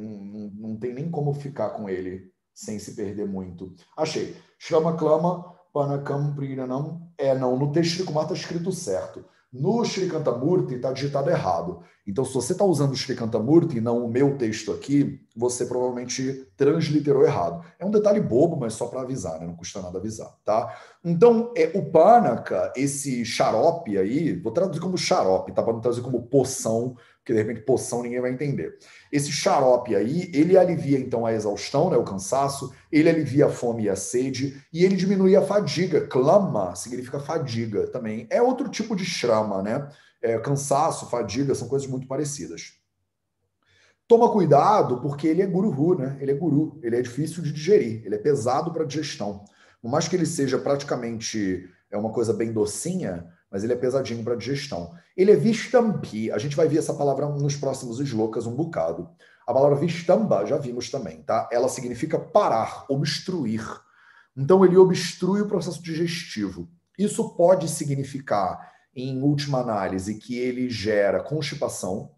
não tem nem como ficar com ele sem se perder muito. Achei. Shama, clama, panakam, priranam. Não, no Teshri Kumar está escrito certo. No Shrikantamurti está digitado errado. Então, se você está usando o Shrikantamurti e não o meu texto aqui, você provavelmente transliterou errado. É um detalhe bobo, mas só para avisar, né? Não custa nada avisar, tá? Então, o Panaka, esse xarope aí, vou traduzir como xarope, tá? Para não traduzir como poção, porque de repente poção ninguém vai entender. Esse xarope aí, ele alivia então a exaustão, né? O cansaço, ele alivia a fome e a sede, e ele diminui a fadiga. Klama significa fadiga também. É outro tipo de shrama, né? Cansaço, fadiga, são coisas muito parecidas. Toma cuidado, porque ele é guru, né? Ele é guru, ele é difícil de digerir, ele é pesado para digestão. Por mais que ele seja praticamente uma coisa bem docinha, mas ele é pesadinho para digestão. Ele é vistambi, a gente vai ver essa palavra nos próximos shlokas um bocado. A palavra vistamba, já vimos também, tá? Ela significa parar, obstruir. Então ele obstrui o processo digestivo. Isso pode significar, em última análise, que ele gera constipação,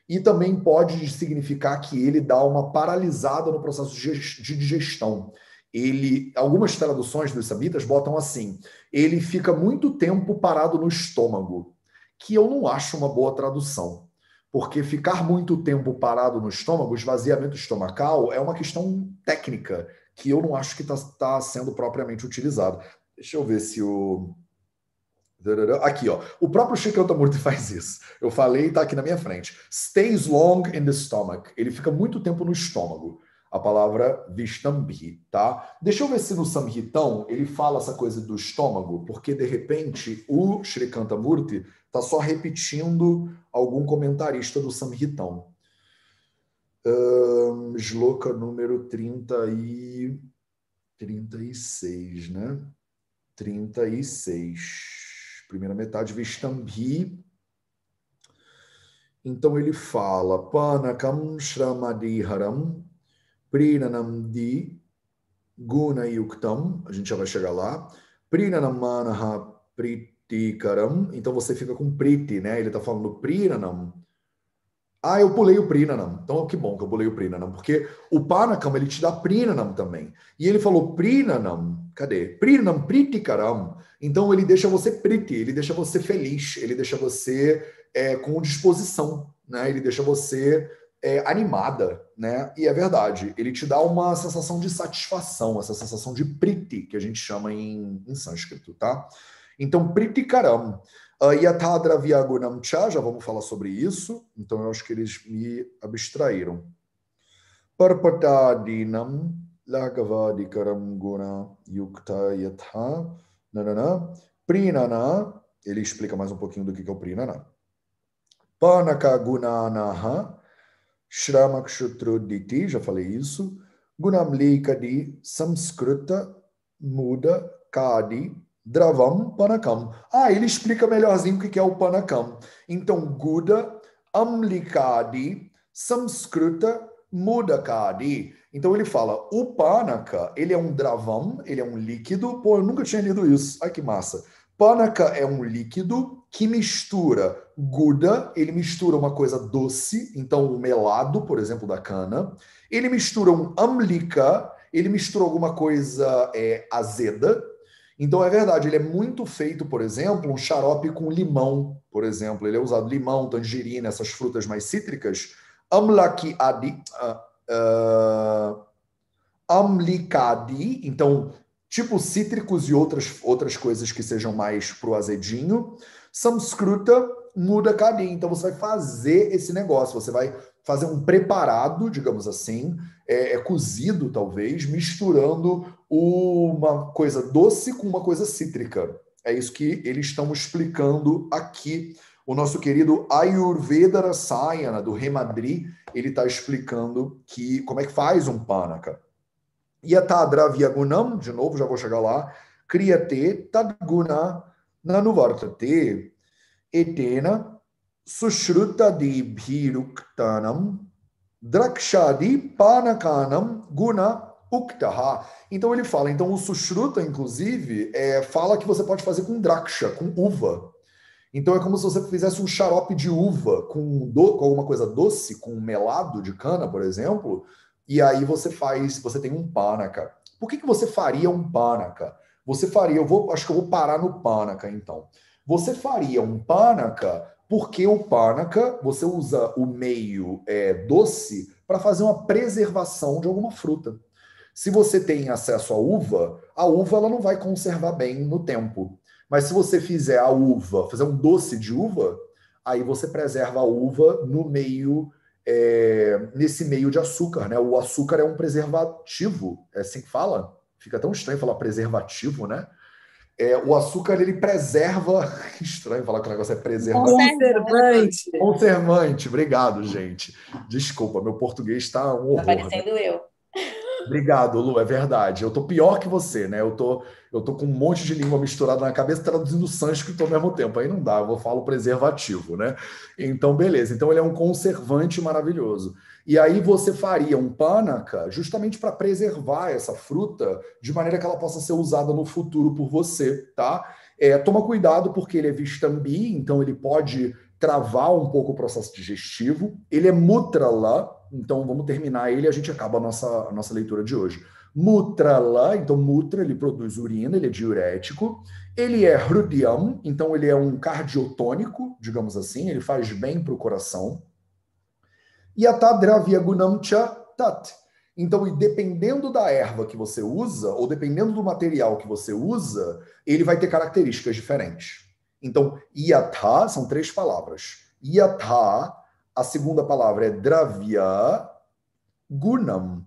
e também pode significar que ele dá uma paralisada no processo de digestão. Algumas traduções dos samitas botam assim, ele fica muito tempo parado no estômago, que eu não acho uma boa tradução, porque ficar muito tempo parado no estômago, esvaziamento estomacal, é uma questão técnica, que eu não acho que está sendo propriamente utilizado. Deixa eu ver se o... Aqui, ó. O próprio Shrikantamurti faz isso. Eu falei, está aqui na minha frente. Stays long in the stomach. Ele fica muito tempo no estômago. A palavra Vishtambhi, tá? Deixa eu ver se no Samhitão ele fala essa coisa do estômago, porque de repente o Shrikantamurti está só repetindo algum comentarista do Samhitão. Shloka número 36, né? 36. Primeira metade, Vishtambhi. Então ele fala, Panakam Shramadiharam Prinanam Di Guna Yuktam, a gente já vai chegar lá. Prinanam Manaha Pritikaram, então você fica com Priti, né? Ele está falando Prinanam. Ah, eu pulei o Prinanam. Então, que bom que eu pulei o Prinanam, porque o Panakam, ele te dá Prinanam também. E ele falou Prinanam, cadê? Prinanam Pritikaram. Então, ele deixa você Priti, ele deixa você feliz, ele deixa você com disposição, né? Ele deixa você animada, né? E é verdade, ele te dá uma sensação de satisfação, essa sensação de Priti, que a gente chama em sânscrito, tá? Então, Pritikaram. Yatadravya Gunam Cha, já vamos falar sobre isso. Então, eu acho que eles me abstraíram. Parpatadinam Lagavadikaram Guna Yukta Yatha Nanana Prinana. Ele explica mais um pouquinho do que é o Prinana. Panaka Gunanaha Shramakshutruditi, já falei isso. Gunam Likadi Samskruta Muda Kadi Dravam Panakam. Ah, ele explica melhorzinho o que é o Panakam. Então, Guda Amlikadi Samskruta Mudakadi. Então, ele fala, o Panaka, ele é um Dravam, ele é um líquido. Pô, eu nunca tinha lido isso. Ai, que massa. Panaka é um líquido que mistura Guda, ele mistura uma coisa doce, então o melado, por exemplo, da cana. Ele mistura um Amlika, ele mistura alguma coisa azeda. Então, é verdade, ele é muito feito, por exemplo, um xarope com limão, por exemplo. Ele é usado limão, tangerina, essas frutas mais cítricas. Amlikadi, então, tipo cítricos e outras coisas que sejam mais pro azedinho. Samskruta Mudakadi. Então, você vai fazer esse negócio, você vai fazer um preparado, digamos assim, cozido, talvez, misturando uma coisa doce com uma coisa cítrica. É isso que eles estão explicando aqui. O nosso querido Ayurveda Rasayana, do Remadri, ele está explicando como é que faz um Panaka. Yatadravya Gunam, de novo, já vou chegar lá, Kriyate Tadguna Nanuvartate Etena Sushrutadi Bhiruktanam Drakshadi Panakanam Guna Uktaha. Então ele fala, então o Sushruta, inclusive, fala que você pode fazer com Draksha, com uva. Então é como se você fizesse um xarope de uva com alguma coisa doce, com melado de cana, por exemplo, e aí você tem um Panaka. Por que você faria um Panaka? Acho que eu vou parar no Panaka, então. Você faria um Panaka porque o Panaka, você usa o meio doce para fazer uma preservação de alguma fruta. Se você tem acesso à uva, a uva ela não vai conservar bem no tempo. Mas se você fizer fazer um doce de uva, aí você preserva a uva no meio, nesse meio de açúcar, né? O açúcar é um preservativo, é assim que fala? Fica tão estranho falar preservativo, né? O açúcar, ele preserva... Estranho falar que o negócio é preservativo. Conservante. Conservante, obrigado, gente. Desculpa, meu português está um horror. Tá parecendo eu. Obrigado, Lu, é verdade. Eu tô pior que você, né? Eu tô com um monte de língua misturada na cabeça, traduzindo sânscrito ao mesmo tempo. Aí não dá, eu falo preservativo, né? Então, beleza. Então, ele é um conservante maravilhoso. E aí você faria um Panaka justamente para preservar essa fruta de maneira que ela possa ser usada no futuro por você, tá? Toma cuidado porque ele é Vistambi, então ele pode travar um pouco o processo digestivo. Ele é Mutrala, então vamos terminar ele e a gente acaba a nossa leitura de hoje. Mutrala, então Mutra, ele produz urina, ele é diurético. Ele é Hrudyam, então ele é um cardiotônico, digamos assim, ele faz bem para o coração. Yatadravya Gunam Cha Tat. Então, e dependendo da erva que você usa, ou dependendo do material que você usa, ele vai ter características diferentes. Então, Yatha são 3 palavras. Yatha, a segunda palavra é Dravya Gunam.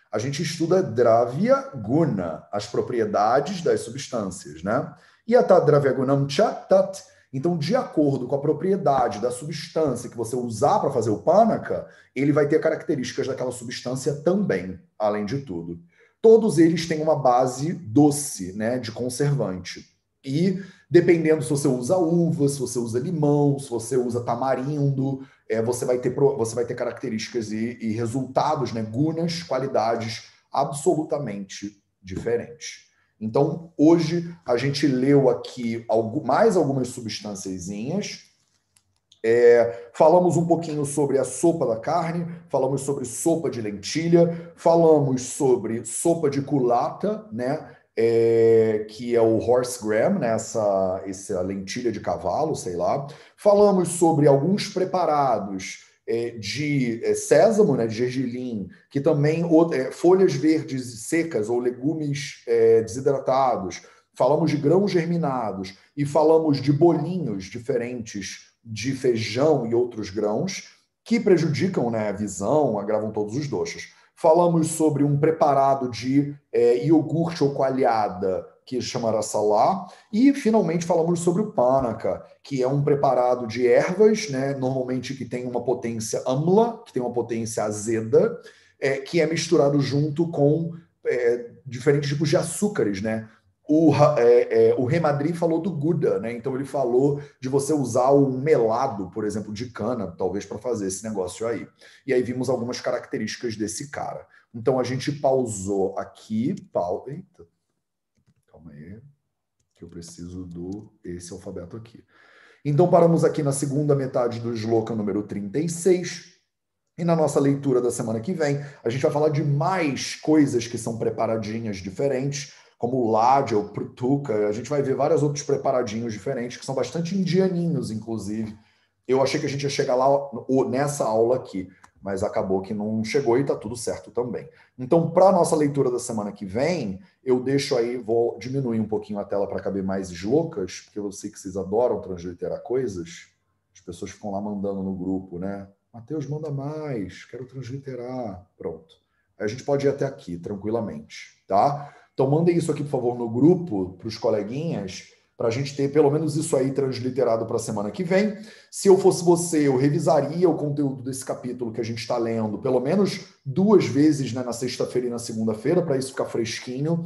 A gente estuda Dravya Guna, as propriedades das substâncias, né? Yatha Dravya Gunam Cha Tat. Então, de acordo com a propriedade da substância que você usar para fazer o Panaka, ele vai ter características daquela substância também, além de tudo. Todos eles têm uma base doce, né, de conservante. E dependendo se você usa uva, se você usa limão, se você usa tamarindo, você vai ter características e resultados, né, gunas, qualidades absolutamente diferentes. Então, hoje, a gente leu aqui mais algumas substânciazinhas. Falamos um pouquinho sobre a sopa da carne, falamos sobre sopa de lentilha, falamos sobre sopa de culata, né? Que é o horse gram, né? Essa lentilha de cavalo, sei lá. Falamos sobre alguns preparados de sésamo, né? De gergelim, que também folhas verdes secas ou legumes desidratados. Falamos de grãos germinados e falamos de bolinhos diferentes de feijão e outros grãos que prejudicam, né, a visão, agravam todos os doxas. Falamos sobre um preparado de iogurte ou coalhada, que chama rassalá, e finalmente falamos sobre o pánaca, que é um preparado de ervas, né, normalmente que tem uma potência amla, que tem uma potência azeda, que é misturado junto com diferentes tipos de açúcares, né? O Remadri falou do Guda, né? Então ele falou de você usar o melado, por exemplo, de cana, talvez para fazer esse negócio aí. E aí vimos algumas características desse cara. Então a gente pausou aqui. Eita, calma aí, que eu preciso esse alfabeto aqui. Então paramos aqui na segunda metade do shloka número 36. E na nossa leitura da semana que vem, a gente vai falar de mais coisas que são preparadinhas diferentes, como o Ladja, o Prutuca. A gente vai ver vários outros preparadinhos diferentes, que são bastante indianinhos, inclusive. Eu achei que a gente ia chegar lá nessa aula aqui, mas acabou que não chegou e está tudo certo também. Então, para a nossa leitura da semana que vem, eu deixo aí, vou diminuir um pouquinho a tela para caber mais slocas, porque eu sei que vocês adoram transliterar coisas. As pessoas ficam lá mandando no grupo, né? Mateus, manda mais, quero transliterar. Pronto. Aí a gente pode ir até aqui, tranquilamente, tá? Então, mandem isso aqui, por favor, no grupo, para os coleguinhas, para a gente ter pelo menos isso aí transliterado para a semana que vem. Se eu fosse você, eu revisaria o conteúdo desse capítulo que a gente está lendo, pelo menos 2 vezes, né, na sexta-feira e na segunda-feira, para isso ficar fresquinho.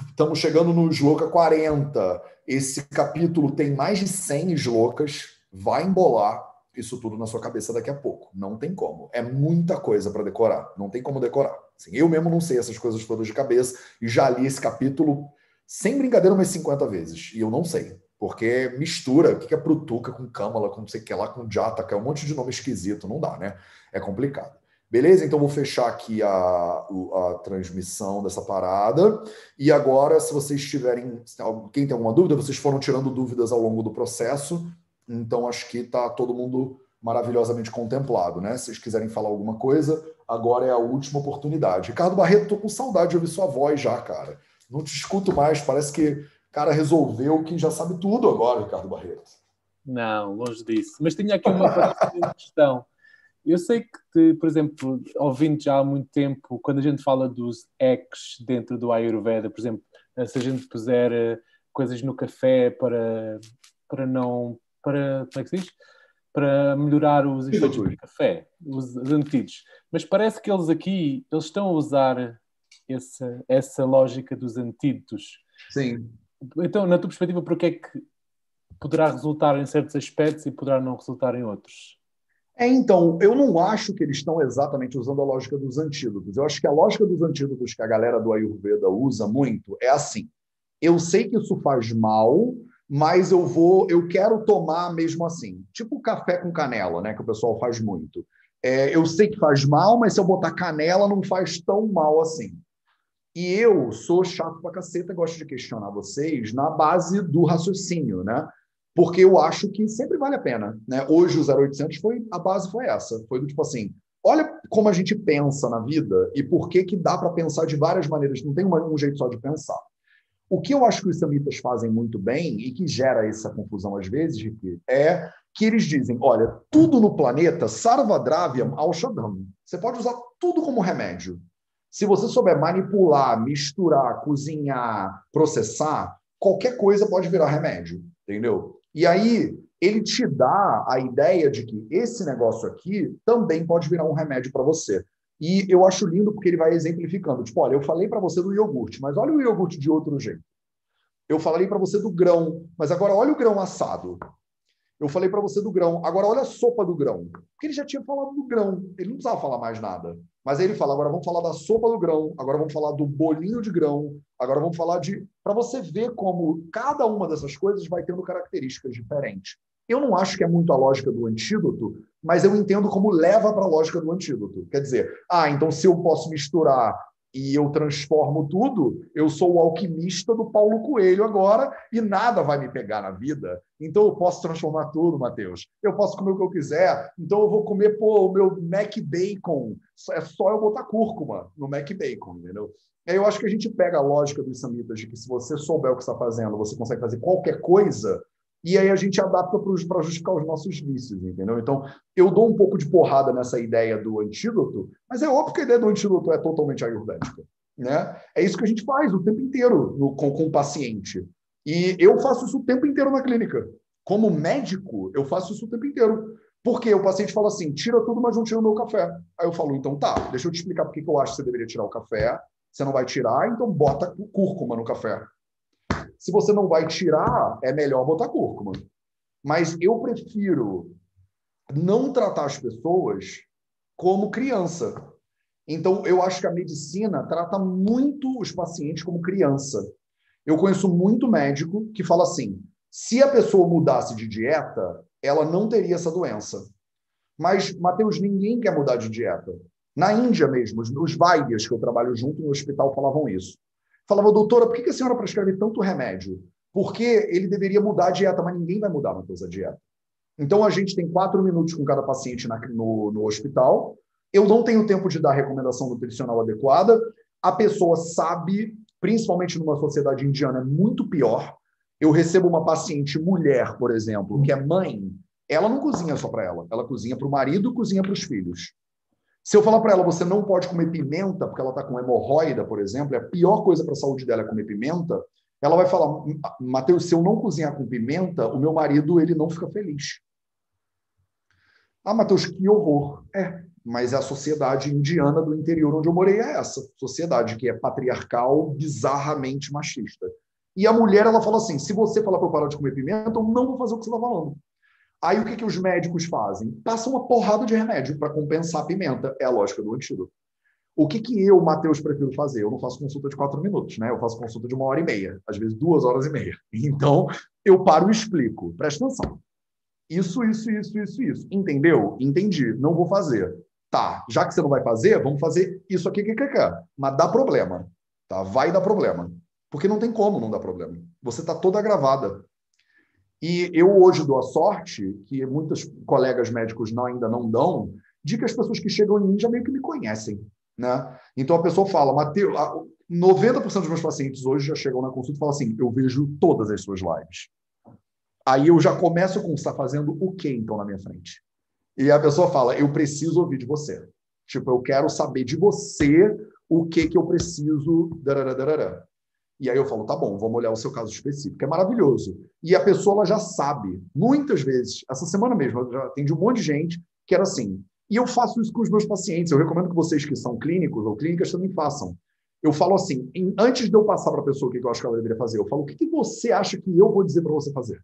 Estamos chegando no shloka 40. Esse capítulo tem mais de 100 shlokas. Vai embolar isso tudo na sua cabeça daqui a pouco. Não tem como. É muita coisa para decorar. Não tem como decorar. Assim, eu mesmo não sei essas coisas todas de cabeça e já li esse capítulo, sem brincadeira, umas 50 vezes. E eu não sei. Porque mistura. O que é Prutuca com Câmara, com não sei o que lá, com Jataka. É um monte de nome esquisito. Não dá, né? É complicado. Beleza? Então vou fechar aqui a transmissão dessa parada. E agora, se vocês tiverem... Quem tem alguma dúvida, vocês foram tirando dúvidas ao longo do processo. Então, acho que está todo mundo maravilhosamente contemplado, né? Se vocês quiserem falar alguma coisa, agora é a última oportunidade. Ricardo Barreto, estou com saudade de ouvir sua voz já, cara. Não te escuto mais, parece que o cara resolveu que já sabe tudo agora, Ricardo Barreto. Não, longe disso. Mas tinha aqui uma questão. Eu sei que, por exemplo, ouvindo já há muito tempo, quando a gente fala dos hacks dentro do Ayurveda, por exemplo, se a gente puser coisas no café para como é que se diz? Para melhorar os efeitos do café, os antídotos. Mas parece que eles estão a usar essa lógica dos antídotos. Sim. Então, na tua perspectiva, por que é que poderá resultar em certos aspectos e poderá não resultar em outros? Então, eu não acho que eles estão exatamente usando a lógica dos antídotos. Eu acho que a lógica dos antídotos que a galera do Ayurveda usa muito é assim: eu sei que isso faz mal, mas eu quero tomar mesmo assim. Tipo café com canela, né, que o pessoal faz muito. Eu sei que faz mal, mas se eu botar canela não faz tão mal assim. E eu sou chato pra caceta, gosto de questionar vocês na base do raciocínio, né? Porque eu acho que sempre vale a pena, né? Hoje o 0800 a base foi essa. Foi do tipo assim, olha como a gente pensa na vida e por que dá para pensar de várias maneiras. Não tem um jeito só de pensar. O que eu acho que os samitas fazem muito bem e que gera essa confusão às vezes, Ricky, é que eles dizem, olha, tudo no planeta, sarvadravyam aushadham. Você pode usar tudo como remédio. Se você souber manipular, misturar, cozinhar, processar, qualquer coisa pode virar remédio, entendeu? E aí ele te dá a ideia de que esse negócio aqui também pode virar um remédio para você. E eu acho lindo porque ele vai exemplificando. Tipo, olha, eu falei para você do iogurte, mas olha o iogurte de outro jeito. Eu falei para você do grão, mas agora olha o grão assado. Eu falei para você do grão, agora olha a sopa do grão. Porque ele já tinha falado do grão, ele não precisava falar mais nada. Mas aí ele fala, agora vamos falar da sopa do grão, agora vamos falar do bolinho de grão, agora vamos falar de... Para você ver como cada uma dessas coisas vai tendo características diferentes. Eu não acho que é muito a lógica do antídoto, mas eu entendo como leva para a lógica do antídoto. Quer dizer, então se eu posso misturar e eu transformo tudo, eu sou o alquimista do Paulo Coelho agora e nada vai me pegar na vida. Então eu posso transformar tudo, Matheus. Eu posso comer o que eu quiser. Então eu vou comer o meu Mac Bacon. É só eu botar cúrcuma no Mac Bacon, entendeu? Aí eu acho que a gente pega a lógica dos samitas de que se você souber o que está fazendo, você consegue fazer qualquer coisa. E aí a gente adapta para justificar os nossos vícios, entendeu? Então, eu dou um pouco de porrada nessa ideia do antídoto, mas é óbvio que a ideia do antídoto é totalmente ayurvédica, né? É isso que a gente faz o tempo inteiro com o paciente. E eu faço isso o tempo inteiro na clínica. Como médico, eu faço isso o tempo inteiro. Porque o paciente fala assim, tira tudo, mas não tira o meu café. Aí eu falo, então tá, deixa eu te explicar por que eu acho que você deveria tirar o café. Você não vai tirar, então bota cúrcuma no café. Se você não vai tirar, é melhor botar cúrcuma. Mas eu prefiro não tratar as pessoas como criança. Então, eu acho que a medicina trata muito os pacientes como criança. Eu conheço muito médico que fala assim, se a pessoa mudasse de dieta, ela não teria essa doença. Mas, Matheus, ninguém quer mudar de dieta. Na Índia mesmo, os Vaidyas que eu trabalho junto no hospital falavam isso. Falava, doutora, por que a senhora prescreve tanto remédio? Porque ele deveria mudar a dieta, mas ninguém vai mudar, Matheus, a dieta. Então, a gente tem 4 minutos com cada paciente no hospital. Eu não tenho tempo de dar recomendação nutricional adequada. A pessoa sabe, principalmente numa sociedade indiana, é muito pior. Eu recebo uma paciente mulher, por exemplo, que é mãe. Ela não cozinha só para ela. Ela cozinha para o marido, cozinha para os filhos. Se eu falar para ela, você não pode comer pimenta, porque ela está com hemorroida, por exemplo, a pior coisa para a saúde dela é comer pimenta, ela vai falar, Matheus, se eu não cozinhar com pimenta, o meu marido ele não fica feliz. Matheus, que horror. Mas a sociedade indiana do interior onde eu morei é essa. Sociedade que é patriarcal, bizarramente machista. E a mulher, ela fala assim, se você falar para eu parar de comer pimenta, eu não vou fazer o que você está falando. Aí o que os médicos fazem? Passam uma porrada de remédio para compensar a pimenta. É a lógica do antídoto. O que eu, Matheus, prefiro fazer? Eu não faço consulta de 4 minutos, né? Eu faço consulta de 1h30, às vezes 2 horas e meia. Então, eu paro e explico. Presta atenção. Isso. Entendeu? Entendi. Não vou fazer. Tá, já que você não vai fazer, vamos fazer isso aqui. Mas dá problema. Tá? Vai dar problema. Porque não tem como não dar problema. Você está toda agravada. E eu hoje dou a sorte, que muitos colegas médicos ainda não dão, de que as pessoas que chegam em mim já meio que me conhecem, né? Então a pessoa fala, Matheus, 90% dos meus pacientes hoje já chegam na consulta e falam assim, eu vejo todas as suas lives. Aí eu já começo com, você está fazendo o quê então na minha frente? E a pessoa fala, eu preciso ouvir de você. Tipo, eu quero saber de você o que eu preciso. Darará. E aí eu falo, tá bom, vamos olhar o seu caso específico. É maravilhoso. E a pessoa ela já sabe. Muitas vezes, essa semana mesmo, eu já atendi um monte de gente que era assim. E eu faço isso com os meus pacientes. Eu recomendo que vocês que são clínicos ou clínicas também façam. Eu falo assim, antes de eu passar para a pessoa o que eu acho que ela deveria fazer, eu falo, o que você acha que eu vou dizer para você fazer?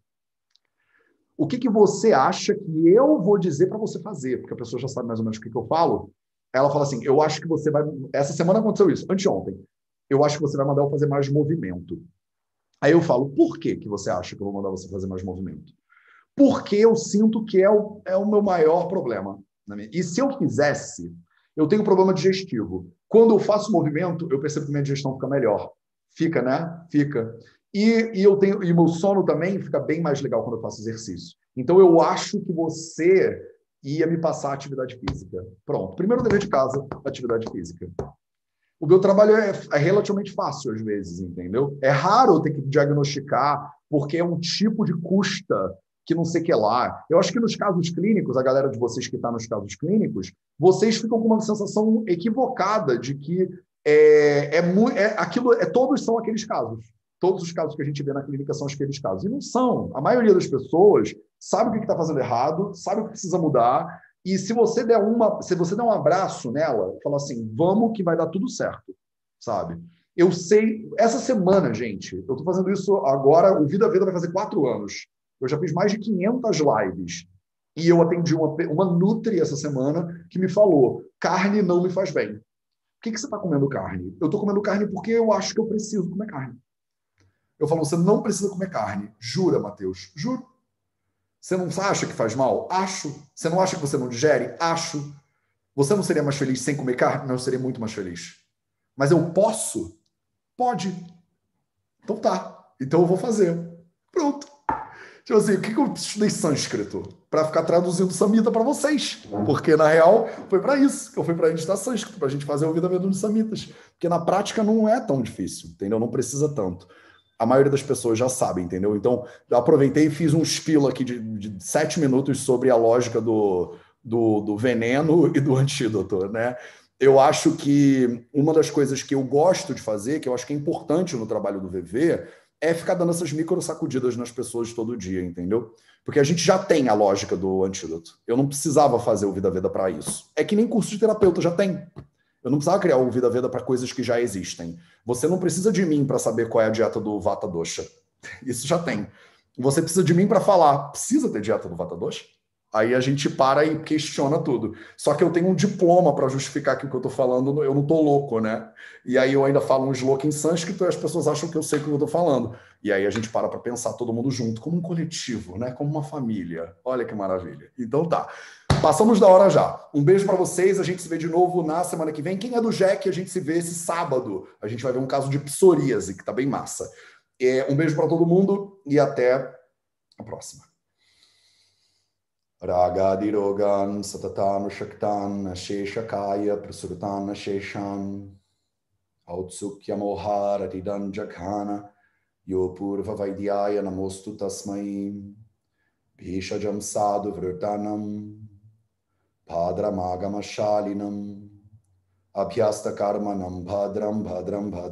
O que você acha que eu vou dizer para você fazer? Porque a pessoa já sabe mais ou menos o que eu falo. Ela fala assim, eu acho que você vai... Essa semana aconteceu isso, anteontem. Eu acho que você vai mandar eu fazer mais movimento. Aí eu falo, por que você acha que eu vou mandar você fazer mais movimento? Porque eu sinto que é o meu maior problema. E se eu fizesse, eu tenho problema digestivo. Quando eu faço movimento, eu percebo que minha digestão fica melhor. Fica, né? Fica. E meu sono também fica bem mais legal quando eu faço exercício. Então eu acho que você ia me passar atividade física. Pronto. Primeiro dever de casa, atividade física. O meu trabalho é relativamente fácil às vezes, entendeu? É raro eu ter que diagnosticar porque é um tipo de custa que não sei o que lá. Eu acho que nos casos clínicos, a galera de vocês que está nos casos clínicos, vocês ficam com uma sensação equivocada de que todos são aqueles casos. Todos os casos que a gente vê na clínica são aqueles casos. E não são. A maioria das pessoas sabe o que está fazendo errado, sabe o que precisa mudar. E se você der um abraço nela, fala assim, vamos que vai dar tudo certo, sabe? Eu sei, essa semana, gente, eu estou fazendo isso agora, o Vida Veda vai fazer 4 anos. Eu já fiz mais de 500 lives. E eu atendi uma Nutri essa semana que me falou, carne não me faz bem. Por que você está comendo carne? Eu estou comendo carne porque eu acho que eu preciso comer carne. Eu falo, você não precisa comer carne. Jura, Matheus? Juro. Você não acha que faz mal? Acho. Você não acha que você não digere? Acho. Você não seria mais feliz sem comer carne? Não, eu seria muito mais feliz. Mas eu posso? Pode. Então tá. Então eu vou fazer. Pronto. Tipo assim, o que eu estudei sânscrito? Para ficar traduzindo samhita para vocês. Porque, na real, foi para isso que eu fui para a gente estudar sânscrito, para a gente fazer o Vida Veda dos Samhitas. Porque na prática não é tão difícil, entendeu? Não precisa tanto. A maioria das pessoas já sabe, entendeu? Então, eu aproveitei e fiz um spiel aqui de 7 minutos sobre a lógica do veneno e do antídoto, né? Eu acho que uma das coisas que eu gosto de fazer, que eu acho que é importante no trabalho do VV, é ficar dando essas micro sacudidas nas pessoas todo dia, entendeu? Porque a gente já tem a lógica do antídoto. Eu não precisava fazer o Vida Veda para isso. É que nem curso de terapeuta já tem. Eu não precisava criar o Vida Veda para coisas que já existem. Você não precisa de mim para saber qual é a dieta do Vata Dosha. Isso já tem. Você precisa de mim para falar, precisa ter dieta do Vata Dosha? Aí a gente para e questiona tudo. Só que eu tenho um diploma para justificar que o que eu estou falando, eu não estou louco, né? E aí eu ainda falo um sloka em sânscrito e as pessoas acham que eu sei o que eu estou falando. E aí a gente para pensar todo mundo junto, como um coletivo, né? Como uma família. Olha que maravilha. Então tá. Passamos da hora já. Um beijo para vocês. A gente se vê de novo na semana que vem. Quem é do Jack, a gente se vê esse sábado. A gente vai ver um caso de psoríase, que tá bem massa. Um beijo para todo mundo e até a próxima. Ragadirogan satatan shaktan sheshakaya prasuritan sheshan autsukya moharatidan jaghana yopurva vaidyaya namostu tasmai bhishajam sadhu vrtanam Bhadramagamashalinam Abhyasta karmanam bhadram bhadram bhadram